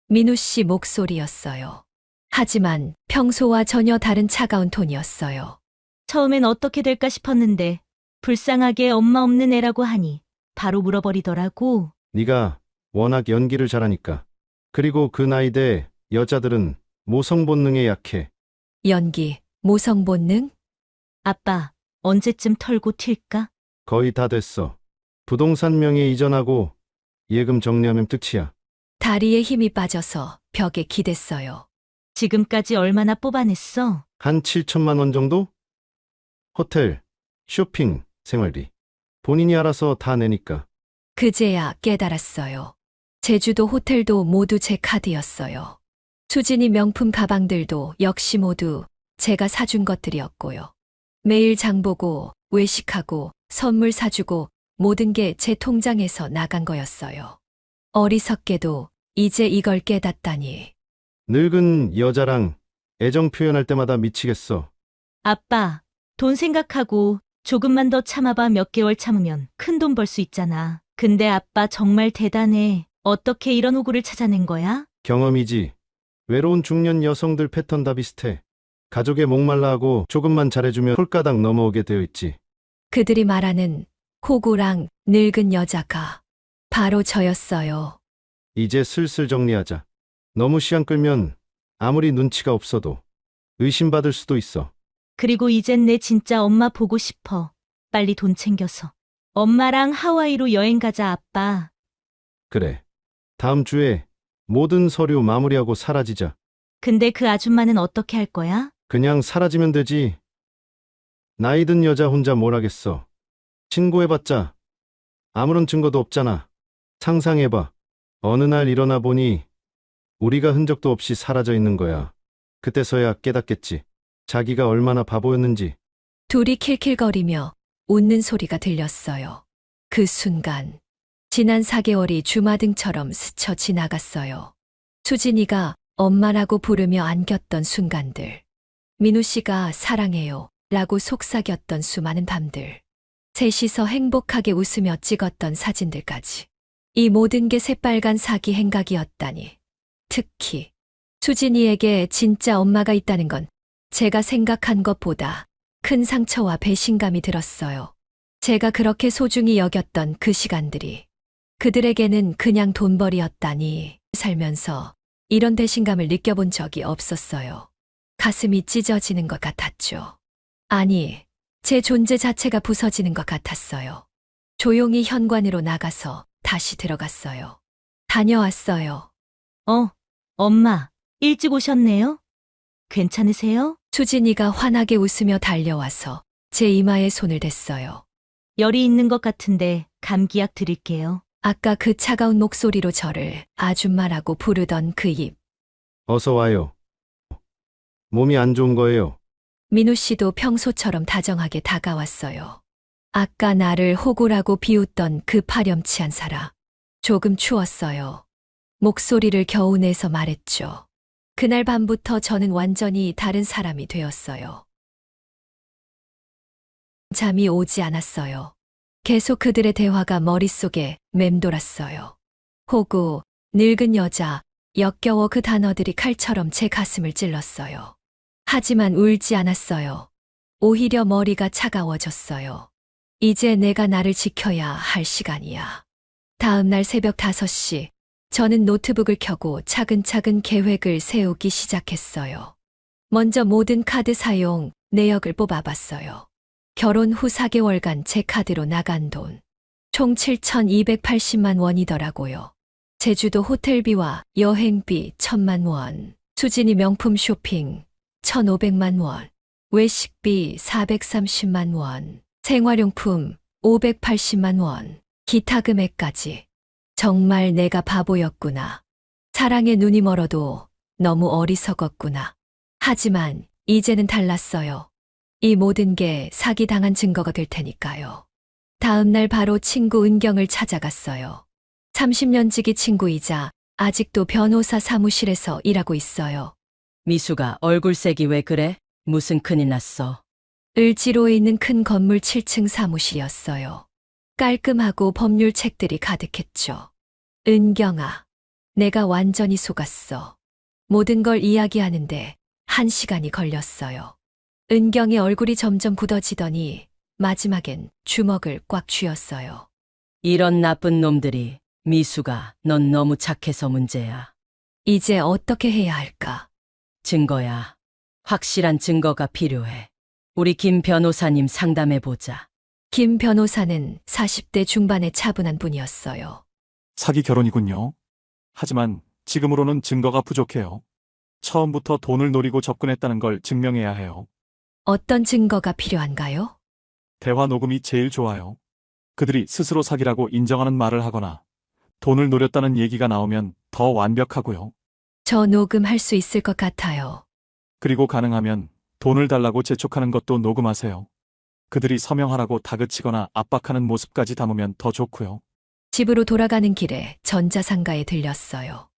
민우 씨 목소리였어요. 하지만 평소와 전혀 다른 차가운 톤이었어요.
처음엔 어떻게 될까 싶었는데 불쌍하게 엄마 없는 애라고 하니 바로 물어버리더라고.
네가 워낙 연기를 잘하니까. 그리고 그 나이대 여자들은 모성 본능에 약해.
연기, 모성 본능?
아빠, 언제쯤 털고 튈까?
거의 다 됐어. 부동산 명의 이전하고 예금 정리하면 끝이야.
다리에 힘이 빠져서 벽에 기댔어요.
지금까지 얼마나 뽑아냈어?
한 7천만 원 정도? 호텔, 쇼핑, 생활비. 본인이 알아서 다 내니까.
그제야 깨달았어요. 제주도 호텔도 모두 제 카드였어요. 수진이 명품 가방들도 역시 모두 제가 사준 것들이었고요. 매일 장보고 외식하고 선물 사주고 모든 게 제 통장에서 나간 거였어요. 어리석게도 이제 이걸 깨닫다니.
늙은 여자랑 애정 표현할 때마다 미치겠어.
아빠, 돈 생각하고 조금만 더 참아봐. 몇 개월 참으면 큰 돈 벌 수 있잖아. 근데 아빠 정말 대단해. 어떻게 이런 호구를 찾아낸 거야?
경험이지. 외로운 중년 여성들 패턴 다 비슷해. 가족에 목말라하고 조금만 잘해주면 홀가닥 넘어오게 되어 있지.
그들이 말하는 호구랑 늙은 여자가 바로 저였어요.
이제 슬슬 정리하자. 너무 시간 끌면 아무리 눈치가 없어도 의심받을 수도 있어.
그리고 이젠 내 진짜 엄마 보고 싶어. 빨리 돈 챙겨서. 엄마랑 하와이로 여행 가자, 아빠.
그래. 다음 주에 모든 서류 마무리하고 사라지자.
근데 그 아줌마는 어떻게 할 거야?
그냥 사라지면 되지. 나이 든 여자 혼자 뭘 하겠어. 신고해봤자 아무런 증거도 없잖아. 상상해봐. 어느 날 일어나 보니 우리가 흔적도 없이 사라져 있는 거야. 그때서야 깨닫겠지. 자기가 얼마나 바보였는지.
둘이 킬킬거리며 웃는 소리가 들렸어요. 그 순간 지난 4개월이 주마등처럼 스쳐 지나갔어요. 수진이가 엄마라고 부르며 안겼던 순간들. 민우 씨가 사랑해요 라고 속삭였던 수많은 밤들. 셋이서 행복하게 웃으며 찍었던 사진들까지. 이 모든 게 새빨간 사기 행각이었다니. 특히 수진이에게 진짜 엄마가 있다는 건 제가 생각한 것보다 큰 상처와 배신감이 들었어요. 제가 그렇게 소중히 여겼던 그 시간들이 그들에게는 그냥 돈벌이였다니. 살면서 이런 배신감을 느껴본 적이 없었어요. 가슴이 찢어지는 것 같았죠. 아니, 제 존재 자체가 부서지는 것 같았어요. 조용히 현관으로 나가서 다시 들어갔어요. 다녀왔어요.
엄마, 일찍 오셨네요? 괜찮으세요?
수진이가 환하게 웃으며 달려와서 제 이마에 손을 댔어요.
열이 있는 것 같은데 감기약 드릴게요.
아까 그 차가운 목소리로 저를 아줌마라고 부르던 그 입.
어서 와요. 몸이 안 좋은 거예요.
민우 씨도 평소처럼 다정하게 다가왔어요. 아까 나를 호구라고 비웃던 그 파렴치한 사람. 조금 추웠어요. 목소리를 겨우 내서 말했죠. 그날 밤부터 저는 완전히 다른 사람이 되었어요. 잠이 오지 않았어요. 계속 그들의 대화가 머릿속에 맴돌았어요. 호구, 늙은 여자, 역겨워 그 단어들이 칼처럼 제 가슴을 찔렀어요. 하지만 울지 않았어요. 오히려 머리가 차가워졌어요. 이제 내가 나를 지켜야 할 시간이야. 다음 날 새벽 5시, 저는 노트북을 켜고 차근차근 계획을 세우기 시작했어요. 먼저 모든 카드 사용 내역을 뽑아봤어요. 결혼 후 4개월간 제 카드로 나간 돈. 총 7,280만 원이더라고요. 제주도 호텔비와 여행비 1,000만 원, 수진이 명품 쇼핑 1,500만 원, 외식비 430만 원, 생활용품 580만 원, 기타 금액까지. 정말 내가 바보였구나. 사랑에 눈이 멀어도 너무 어리석었구나. 하지만 이제는 달랐어요. 이 모든 게 사기당한 증거가 될 테니까요. 다음 날 바로 친구 은경을 찾아갔어요. 30년 지기 친구이자 아직도 변호사 사무실에서 일하고 있어요.
미수가 얼굴색이 왜 그래? 무슨 큰일 났어?
을지로에 있는 큰 건물 7층 사무실이었어요. 깔끔하고 법률 책들이 가득했죠. 은경아, 내가 완전히 속았어. 모든 걸 이야기하는데 1시간이 걸렸어요. 은경의 얼굴이 점점 굳어지더니 마지막엔 주먹을 꽉 쥐었어요.
이런 나쁜 놈들이. 미수가, 넌 너무 착해서 문제야.
이제 어떻게 해야 할까?
증거야. 확실한 증거가 필요해. 우리 김 변호사님 상담해보자.
김 변호사는 40대 중반의 차분한 분이었어요.
사기 결혼이군요. 하지만 지금으로는 증거가 부족해요. 처음부터 돈을 노리고 접근했다는 걸 증명해야 해요.
어떤 증거가 필요한가요?
대화 녹음이 제일 좋아요. 그들이 스스로 사기라고 인정하는 말을 하거나 돈을 노렸다는 얘기가 나오면 더 완벽하고요.
저 녹음할 수 있을 것 같아요.
그리고 가능하면 돈을 달라고 재촉하는 것도 녹음하세요. 그들이 서명하라고 다그치거나 압박하는 모습까지 담으면 더 좋고요.
집으로 돌아가는 길에 전자상가에 들렸어요.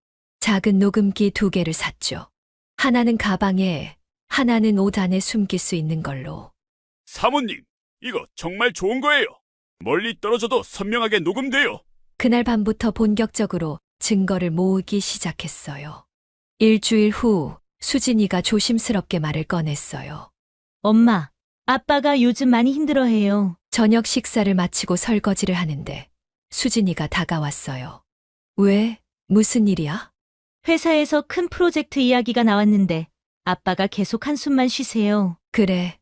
작은 녹음기 2개를 샀죠. 하나는 가방에, 하나는 옷 안에 숨길 수 있는 걸로.
사모님, 이거 정말 좋은 거예요. 멀리 떨어져도 선명하게 녹음돼요.
그날 밤부터 본격적으로 증거를 모으기 시작했어요. 일주일 후 수진이가 조심스럽게 말을 꺼냈어요.
엄마, 아빠가 요즘 많이 힘들어해요.
저녁 식사를 마치고 설거지를 하는데 수진이가 다가왔어요. 왜? 무슨 일이야?
회사에서 큰 프로젝트 이야기가 나왔는데 아빠가 계속 한숨만 쉬세요.
그래,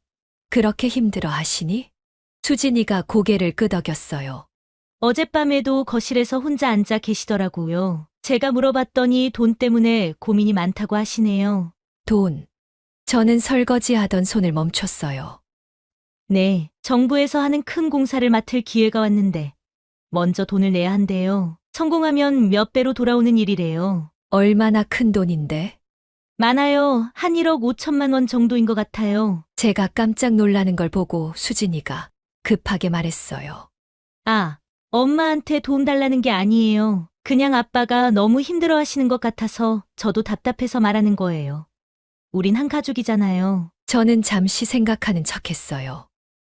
그렇게 힘들어 하시니? 수진이가 고개를 끄덕였어요.
어젯밤에도 거실에서 혼자 앉아 계시더라고요. 제가 물어봤더니 돈 때문에 고민이 많다고 하시네요.
돈. 저는 설거지하던 손을 멈췄어요.
네, 정부에서 하는 큰 공사를 맡을 기회가 왔는데 먼저 돈을 내야 한대요. 성공하면 몇 배로 돌아오는 일이래요.
얼마나 큰 돈인데?
많아요. 한 1억 5천만 원 정도인 것 같아요.
제가 깜짝 놀라는 걸 보고 수진이가 급하게 말했어요.
아, 엄마한테 도움 달라는 게 아니에요. 그냥 아빠가 너무 힘들어 하시는 것 같아서 저도 답답해서 말하는 거예요. 우린 한 가족이잖아요.
저는 잠시 생각하는 척했어요.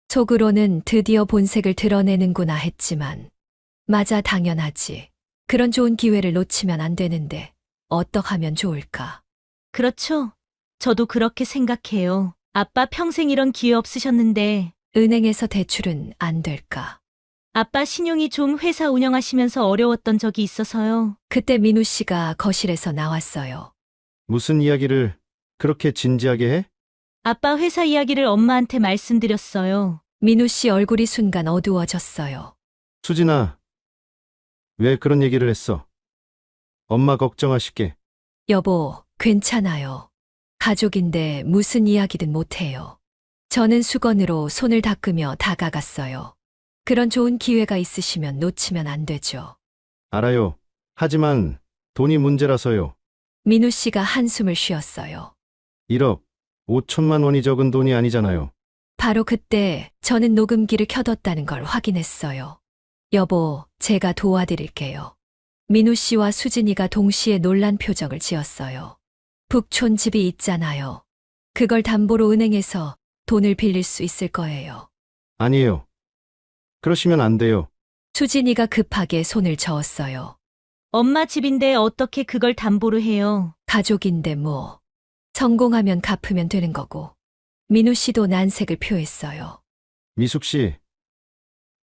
속으로는 드디어 본색을 드러내는구나 했지만, 맞아, 당연하지. 그런 좋은 기회를 놓치면 안 되는데, 어떡하면 좋을까?
그렇죠. 저도 그렇게 생각해요. 아빠 평생 이런 기회 없으셨는데,
은행에서 대출은 안 될까?
아빠 신용이 좀 회사 운영하시면서 어려웠던 적이 있어서요.
그때 민우 씨가 거실에서 나왔어요.
무슨 이야기를 그렇게 진지하게 해?
아빠 회사 이야기를 엄마한테 말씀드렸어요.
민우 씨 얼굴이 순간 어두워졌어요.
수진아, 왜 그런 얘기를 했어? 엄마 걱정하실게.
여보, 괜찮아요. 가족인데 무슨 이야기든 못해요. 저는 수건으로 손을 닦으며 다가갔어요. 그런 좋은 기회가 있으시면 놓치면 안 되죠.
알아요. 하지만 돈이 문제라서요.
민우 씨가 한숨을 쉬었어요.
1억 5천만 원이 적은 돈이 아니잖아요.
바로 그때 저는 녹음기를 켜뒀다는 걸 확인했어요. 여보, 제가 도와드릴게요. 민우 씨와 수진이가 동시에 놀란 표정을 지었어요. 북촌 집이 있잖아요. 그걸 담보로 은행에서 돈을 빌릴 수 있을 거예요.
아니에요. 그러시면 안 돼요.
수진이가 급하게 손을 저었어요.
엄마 집인데 어떻게 그걸 담보로 해요?
가족인데 뭐. 성공하면 갚으면 되는 거고. 민우 씨도 난색을 표했어요.
미숙 씨,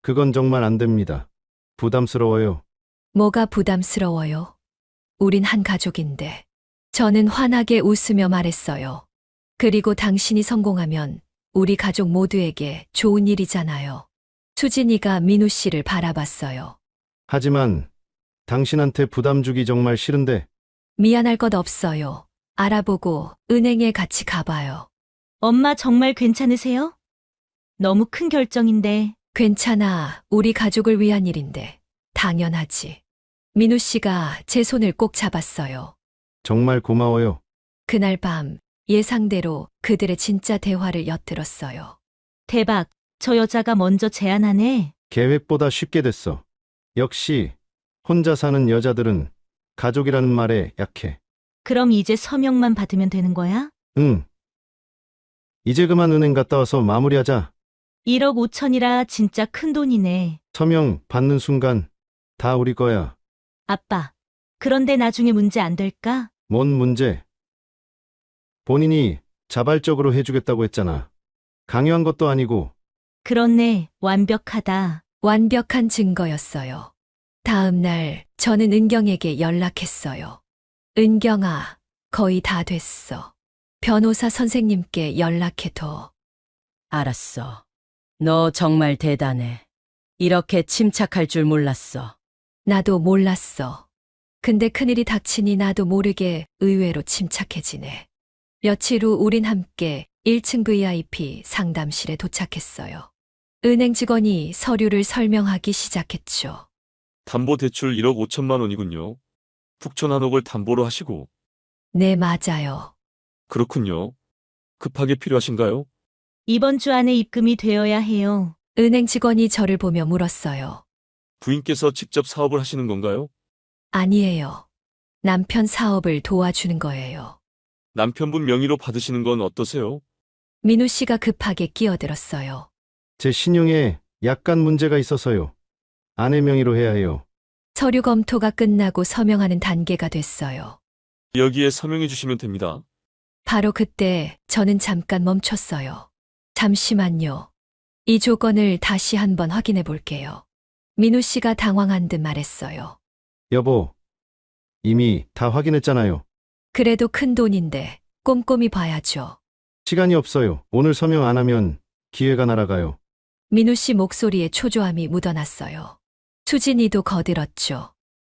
그건 정말 안 됩니다. 부담스러워요.
뭐가 부담스러워요? 우린 한 가족인데. 저는 환하게 웃으며 말했어요. 그리고 당신이 성공하면 우리 가족 모두에게 좋은 일이잖아요. 수진이가 민우 씨를 바라봤어요.
하지만 당신한테 부담 주기 정말 싫은데
미안할 것 없어요. 알아보고 은행에 같이 가봐요.
엄마 정말 괜찮으세요? 너무 큰 결정인데.
괜찮아. 우리 가족을 위한 일인데. 당연하지. 민우 씨가 제 손을 꼭 잡았어요.
정말 고마워요.
그날 밤 예상대로 그들의 진짜 대화를 엿들었어요.
대박. 저 여자가 먼저 제안하네.
계획보다 쉽게 됐어. 역시 혼자 사는 여자들은 가족이라는 말에 약해.
그럼 이제 서명만 받으면 되는 거야?
응. 이제 그만 은행 갔다 와서 마무리하자.
1억 5천이라 진짜 큰 돈이네.
서명 받는 순간 다 우리 거야.
아빠. 그런데 나중에 문제 안 될까?
뭔 문제? 본인이 자발적으로 해주겠다고 했잖아. 강요한 것도 아니고.
그렇네. 완벽하다.
완벽한 증거였어요. 다음 날 저는 은경에게 연락했어요. 은경아, 거의 다 됐어. 변호사 선생님께 연락해둬.
알았어. 너 정말 대단해. 이렇게 침착할 줄 몰랐어.
나도 몰랐어. 근데 큰일이 닥치니 나도 모르게 의외로 침착해지네. 며칠 후 우린 함께 1층 VIP 상담실에 도착했어요. 은행 직원이 서류를 설명하기 시작했죠.
담보대출 1억 5천만 원이군요. 북촌 한옥을 담보로 하시고.
네, 맞아요.
그렇군요. 급하게 필요하신가요?
이번 주 안에 입금이 되어야 해요.
은행 직원이 저를 보며 물었어요.
부인께서 직접 사업을 하시는 건가요?
아니에요. 남편 사업을 도와주는 거예요.
남편분 명의로 받으시는 건 어떠세요?
민우 씨가 급하게 끼어들었어요.
제 신용에 약간 문제가 있어서요. 아내 명의로 해야 해요.
서류 검토가 끝나고 서명하는 단계가 됐어요.
여기에 서명해 주시면 됩니다.
바로 그때 저는 잠깐 멈췄어요. 잠시만요. 이 조건을 다시 한번 확인해 볼게요. 민우 씨가 당황한 듯 말했어요.
여보, 이미 다 확인했잖아요.
그래도 큰 돈인데 꼼꼼히 봐야죠.
시간이 없어요. 오늘 서명 안 하면 기회가 날아가요.
민우 씨 목소리에 초조함이 묻어났어요. 수진이도 거들었죠.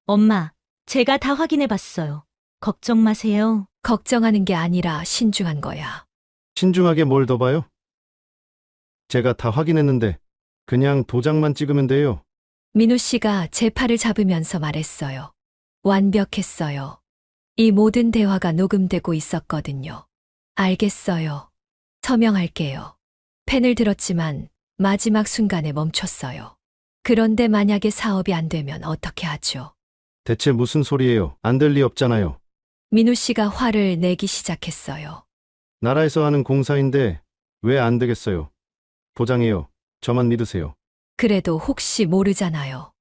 엄마, 제가 다 확인해 봤어요. 걱정 마세요.
걱정하는 게 아니라 신중한 거야.
신중하게 뭘 더 봐요? 제가 다 확인했는데 그냥 도장만 찍으면 돼요.
민우 씨가 제 팔을 잡으면서 말했어요. 완벽했어요. 이 모든 대화가 녹음되고 있었거든요. 알겠어요. 서명할게요. 펜을 들었지만 마지막 순간에 멈췄어요. 그런데 만약에 사업이 안 되면 어떻게 하죠?
대체 무슨 소리예요? 안 될 리 없잖아요.
민우 씨가 화를 내기 시작했어요.
나라에서 하는 공사인데 왜 안 되겠어요? 보장해요. 저만 믿으세요.
그래도 혹시 모르잖아요.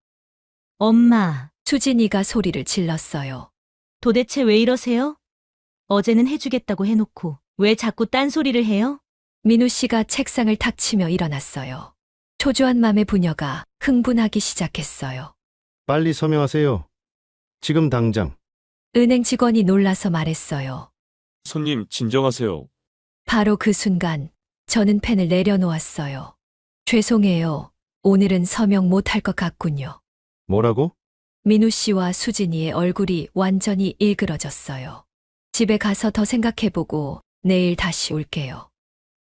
엄마,
수진이가 소리를 질렀어요.
도대체 왜 이러세요? 어제는 해주겠다고 해놓고 왜 자꾸 딴소리를 해요?
민우 씨가 책상을 탁 치며 일어났어요. 초조한 맘의 부녀가 흥분하기 시작했어요.
빨리 서명하세요. 지금 당장.
은행 직원이 놀라서 말했어요.
손님, 진정하세요.
바로 그 순간 저는 펜을 내려놓았어요. 죄송해요. 오늘은 서명 못할 것 같군요.
뭐라고?
민우 씨와 수진이의 얼굴이 완전히 일그러졌어요. 집에 가서 더 생각해보고 내일 다시 올게요.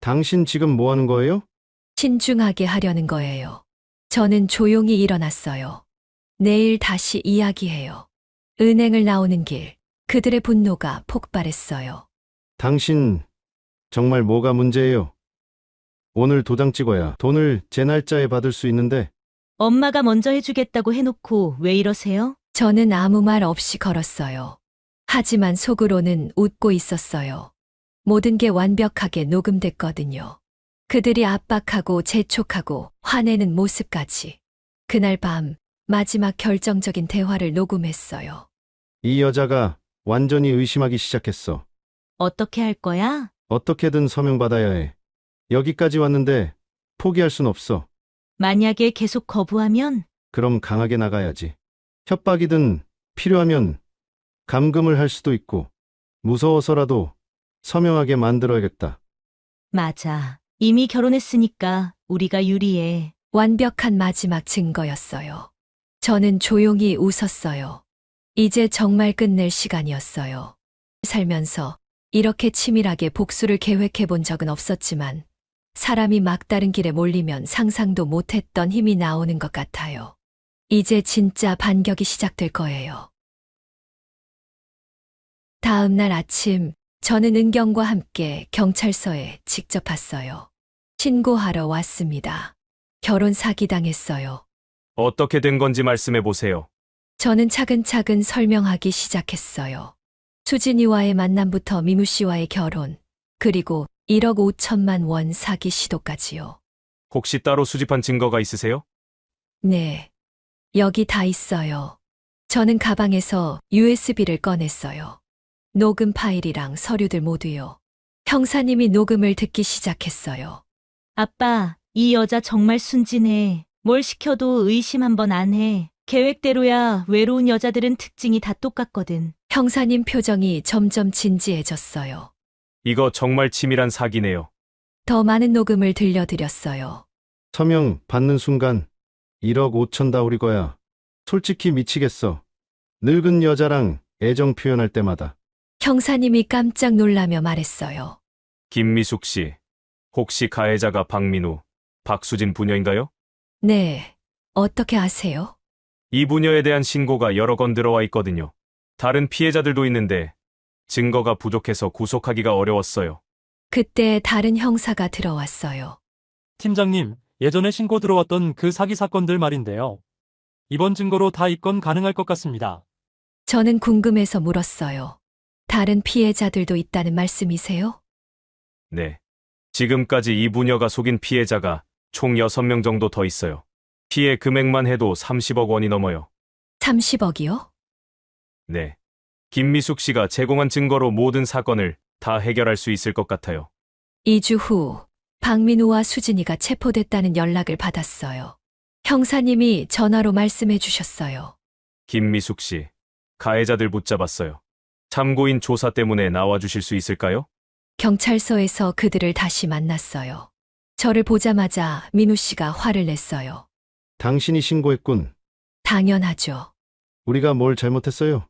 당신 지금 뭐 하는 거예요?
신중하게 하려는 거예요. 저는 조용히 일어났어요. 내일 다시 이야기해요. 은행을 나오는 길, 그들의 분노가 폭발했어요.
당신 정말 뭐가 문제예요? 오늘 도장 찍어야 돈을 제 날짜에 받을 수 있는데
엄마가 먼저 해주겠다고 해놓고 왜 이러세요?
저는 아무 말 없이 걸었어요. 하지만 속으로는 웃고 있었어요. 모든 게 완벽하게 녹음됐거든요. 그들이 압박하고 재촉하고 화내는 모습까지. 그날 밤 마지막 결정적인 대화를 녹음했어요.
이 여자가 완전히 의심하기 시작했어.
어떻게 할 거야?
어떻게든 서명받아야 해. 여기까지 왔는데 포기할 순 없어.
만약에 계속 거부하면
그럼 강하게 나가야지. 협박이든 필요하면 감금을 할 수도 있고 무서워서라도 서명하게 만들어야겠다.
맞아. 이미 결혼했으니까 우리가 유리해.
완벽한 마지막 증거였어요. 저는 조용히 웃었어요. 이제 정말 끝낼 시간이었어요. 살면서 이렇게 치밀하게 복수를 계획해 본 적은 없었지만 사람이 막다른 길에 몰리면 상상도 못했던 힘이 나오는 것 같아요. 이제 진짜 반격이 시작될 거예요. 다음 날 아침, 저는 은경과 함께 경찰서에 직접 갔어요. 신고하러 왔습니다. 결혼 사기당했어요.
어떻게 된 건지 말씀해 보세요.
저는 차근차근 설명하기 시작했어요. 수진이와의 만남부터 민우 씨와의 결혼, 그리고 1억 5천만 원 사기 시도까지요.
혹시 따로 수집한 증거가 있으세요?
네. 여기 다 있어요. 저는 가방에서 USB를 꺼냈어요. 녹음 파일이랑 서류들 모두요. 형사님이 녹음을 듣기 시작했어요.
아빠, 이 여자 정말 순진해. 뭘 시켜도 의심 한 번 안 해. 계획대로야. 외로운 여자들은 특징이 다 똑같거든.
형사님 표정이 점점 진지해졌어요.
이거 정말 치밀한 사기네요.
더 많은 녹음을 들려드렸어요.
서명 받는 순간 1억 5천 다 우리 거야. 솔직히 미치겠어. 늙은 여자랑 애정 표현할 때마다.
형사님이 깜짝 놀라며 말했어요.
김미숙 씨, 혹시 가해자가 박민우, 박수진 부녀인가요?
네. 어떻게 아세요?
이 부녀에 대한 신고가 여러 건 들어와 있거든요. 다른 피해자들도 있는데 증거가 부족해서 구속하기가 어려웠어요.
그때 다른 형사가 들어왔어요.
팀장님, 예전에 신고 들어왔던 그 사기 사건들 말인데요. 이번 증거로 다 입건 가능할 것 같습니다.
저는 궁금해서 물었어요. 다른 피해자들도 있다는 말씀이세요?
네. 지금까지 이 부녀가 속인 피해자가 총 6명 정도 더 있어요. 피해 금액만 해도 30억 원이 넘어요.
30억이요?
네. 김미숙 씨가 제공한 증거로 모든 사건을 다 해결할 수 있을 것 같아요.
2주 후 박민우와 수진이가 체포됐다는 연락을 받았어요. 형사님이 전화로 말씀해 주셨어요.
김미숙 씨, 가해자들 붙잡았어요. 참고인 조사 때문에 나와주실 수 있을까요?
경찰서에서 그들을 다시 만났어요. 저를 보자마자 민우 씨가 화를 냈어요.
당신이 신고했군.
당연하죠.
우리가 뭘 잘못했어요?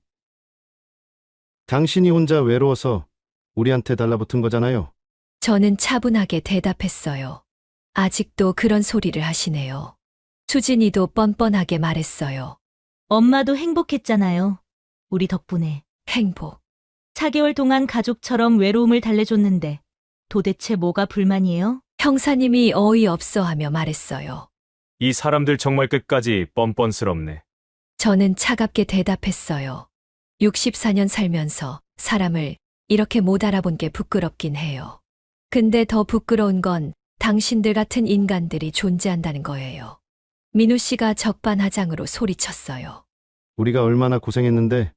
당신이 혼자 외로워서 우리한테 달라붙은 거잖아요.
저는 차분하게 대답했어요. 아직도 그런 소리를 하시네요. 수진이도 뻔뻔하게 말했어요.
엄마도 행복했잖아요. 우리 덕분에.
행복.
4개월 동안 가족처럼 외로움을 달래줬는데 도대체 뭐가 불만이에요?
형사님이 어이없어 하며 말했어요.
이 사람들 정말 끝까지 뻔뻔스럽네.
저는 차갑게 대답했어요. 64년 살면서 사람을 이렇게 못 알아본 게 부끄럽긴 해요. 근데 더 부끄러운 건 당신들 같은 인간들이 존재한다는 거예요. 민우 씨가 적반하장으로 소리쳤어요.
우리가 얼마나 고생했는데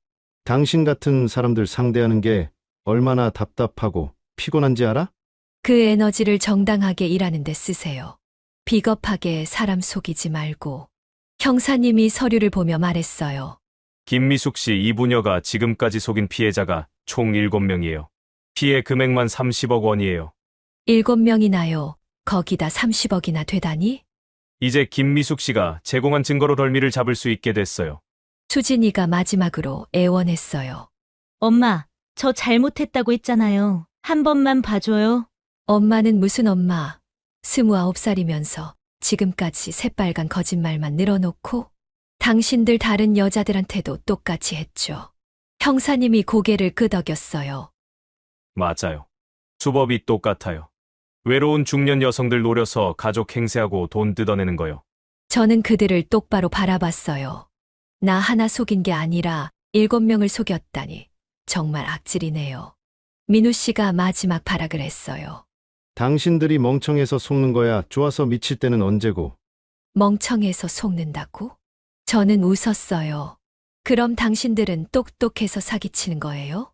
당신 같은 사람들 상대하는 게 얼마나 답답하고 피곤한지 알아?
그 에너지를 정당하게 일하는 데 쓰세요. 비겁하게 사람 속이지 말고. 형사님이 서류를 보며 말했어요.
김미숙 씨 이 부녀가 지금까지 속인 피해자가 총 7명이에요. 피해 금액만 30억 원이에요.
7명이나요. 거기다 30억이나 되다니?
이제 김미숙 씨가 제공한 증거로 덜미를 잡을 수 있게 됐어요.
수진이가 마지막으로 애원했어요.
엄마, 저 잘못했다고 했잖아요. 한 번만 봐줘요.
엄마는 무슨 엄마. 29살이면서 지금까지 새빨간 거짓말만 늘어놓고 당신들 다른 여자들한테도 똑같이 했죠. 형사님이 고개를 끄덕였어요.
맞아요. 수법이 똑같아요. 외로운 중년 여성들 노려서 가족 행세하고 돈 뜯어내는 거요.
저는 그들을 똑바로 바라봤어요. 나 하나 속인 게 아니라 7명을 속였다니 정말 악질이네요. 민우 씨가 마지막 발악을 했어요.
당신들이 멍청해서 속는 거야. 좋아서 미칠 때는 언제고.
멍청해서 속는다고? 저는 웃었어요. 그럼 당신들은 똑똑해서 사기치는 거예요?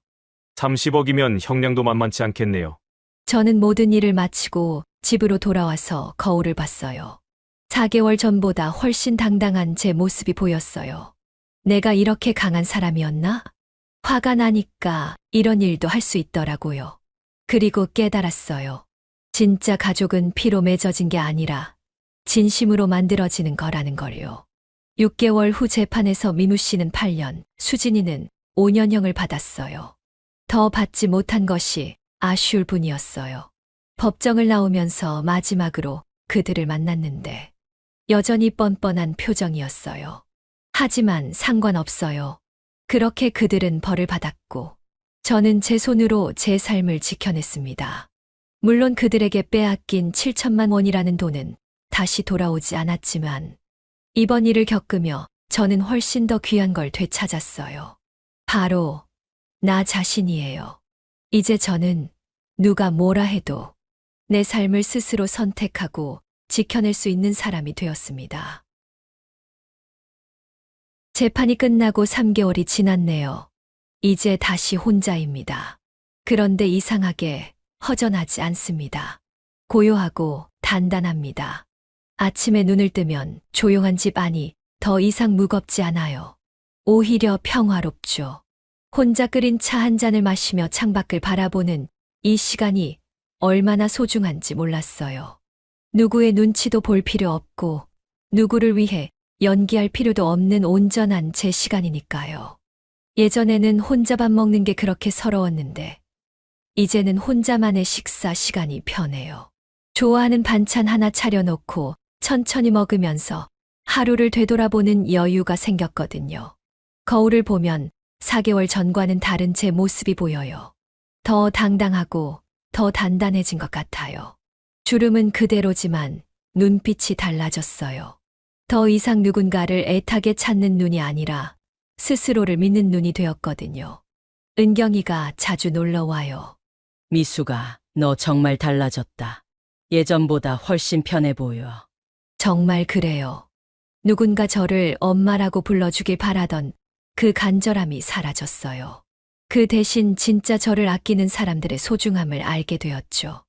30억이면 형량도 만만치 않겠네요.
저는 모든 일을 마치고 집으로 돌아와서 거울을 봤어요. 4개월 전보다 훨씬 당당한 제 모습이 보였어요. 내가 이렇게 강한 사람이었나? 화가 나니까 이런 일도 할 수 있더라고요. 그리고 깨달았어요. 진짜 가족은 피로 맺어진 게 아니라 진심으로 만들어지는 거라는 걸요. 6개월 후 재판에서 민우 씨는 8년, 수진이는 5년형을 받았어요. 더 받지 못한 것이 아쉬울 뿐이었어요. 법정을 나오면서 마지막으로 그들을 만났는데 여전히 뻔뻔한 표정이었어요. 하지만 상관없어요. 그렇게 그들은 벌을 받았고 저는 제 손으로 제 삶을 지켜냈습니다. 물론 그들에게 빼앗긴 7천만 원이라는 돈은 다시 돌아오지 않았지만 이번 일을 겪으며 저는 훨씬 더 귀한 걸 되찾았어요. 바로 나 자신이에요. 이제 저는 누가 뭐라 해도 내 삶을 스스로 선택하고 지켜낼 수 있는 사람이 되었습니다. 재판이 끝나고 3개월이 지났네요. 이제 다시 혼자입니다. 그런데 이상하게 허전하지 않습니다. 고요하고 단단합니다. 아침에 눈을 뜨면 조용한 집 안이 더 이상 무겁지 않아요. 오히려 평화롭죠. 혼자 끓인 차 한 잔을 마시며 창밖을 바라보는 이 시간이 얼마나 소중한지 몰랐어요. 누구의 눈치도 볼 필요 없고 누구를 위해 연기할 필요도 없는 온전한 제 시간이니까요. 예전에는 혼자 밥 먹는 게 그렇게 서러웠는데 이제는 혼자만의 식사 시간이 편해요. 좋아하는 반찬 하나 차려놓고 천천히 먹으면서 하루를 되돌아보는 여유가 생겼거든요. 거울을 보면 4개월 전과는 다른 제 모습이 보여요. 더 당당하고 더 단단해진 것 같아요. 주름은 그대로지만 눈빛이 달라졌어요. 더 이상 누군가를 애타게 찾는 눈이 아니라 스스로를 믿는 눈이 되었거든요. 은경이가 자주 놀러와요.
미수가 너 정말 달라졌다. 예전보다 훨씬 편해 보여.
정말 그래요. 누군가 저를 엄마라고 불러주길 바라던 그 간절함이 사라졌어요. 그 대신 진짜 저를 아끼는 사람들의 소중함을 알게 되었죠.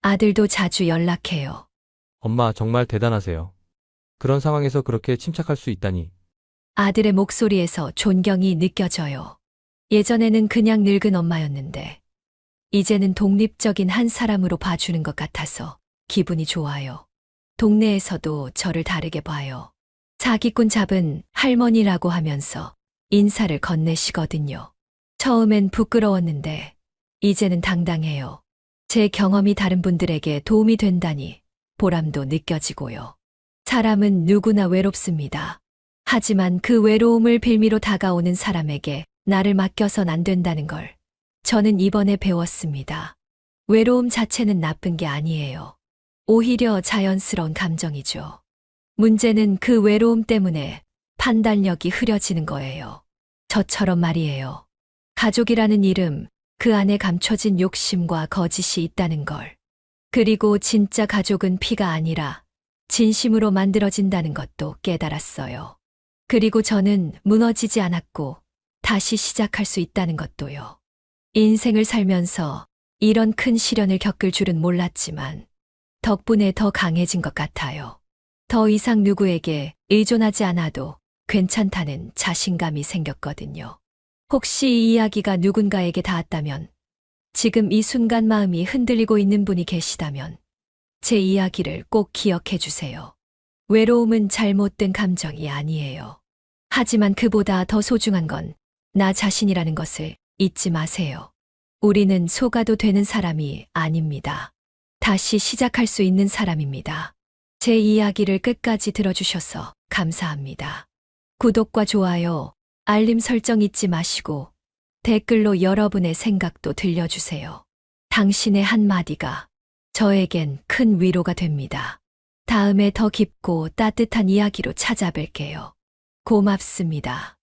아들도 자주 연락해요.
엄마 정말 대단하세요. 그런 상황에서 그렇게 침착할 수 있다니.
아들의 목소리에서 존경이 느껴져요. 예전에는 그냥 늙은 엄마였는데 이제는 독립적인 한 사람으로 봐주는 것 같아서 기분이 좋아요. 동네에서도 저를 다르게 봐요. 사기꾼 잡은 할머니라고 하면서 인사를 건네시거든요. 처음엔 부끄러웠는데 이제는 당당해요. 제 경험이 다른 분들에게 도움이 된다니 보람도 느껴지고요. 사람은 누구나 외롭습니다. 하지만 그 외로움을 빌미로 다가오는 사람에게 나를 맡겨선 안 된다는 걸 저는 이번에 배웠습니다. 외로움 자체는 나쁜 게 아니에요. 오히려 자연스러운 감정이죠. 문제는 그 외로움 때문에 판단력이 흐려지는 거예요. 저처럼 말이에요. 가족이라는 이름, 그 안에 감춰진 욕심과 거짓이 있다는 걸. 그리고 진짜 가족은 피가 아니라 진심으로 만들어진다는 것도 깨달았어요. 그리고 저는 무너지지 않았고 다시 시작할 수 있다는 것도요. 인생을 살면서 이런 큰 시련을 겪을 줄은 몰랐지만 덕분에 더 강해진 것 같아요. 더 이상 누구에게 의존하지 않아도 괜찮다는 자신감이 생겼거든요. 혹시 이 이야기가 누군가에게 닿았다면, 지금 이 순간 마음이 흔들리고 있는 분이 계시다면 제 이야기를 꼭 기억해 주세요. 외로움은 잘못된 감정이 아니에요. 하지만 그보다 더 소중한 건 나 자신이라는 것을 잊지 마세요. 우리는 속아도 되는 사람이 아닙니다. 다시 시작할 수 있는 사람입니다. 제 이야기를 끝까지 들어주셔서 감사합니다. 구독과 좋아요, 알림 설정 잊지 마시고 댓글로 여러분의 생각도 들려주세요. 당신의 한마디가 저에겐 큰 위로가 됩니다. 다음에 더 깊고 따뜻한 이야기로 찾아뵐게요. 고맙습니다.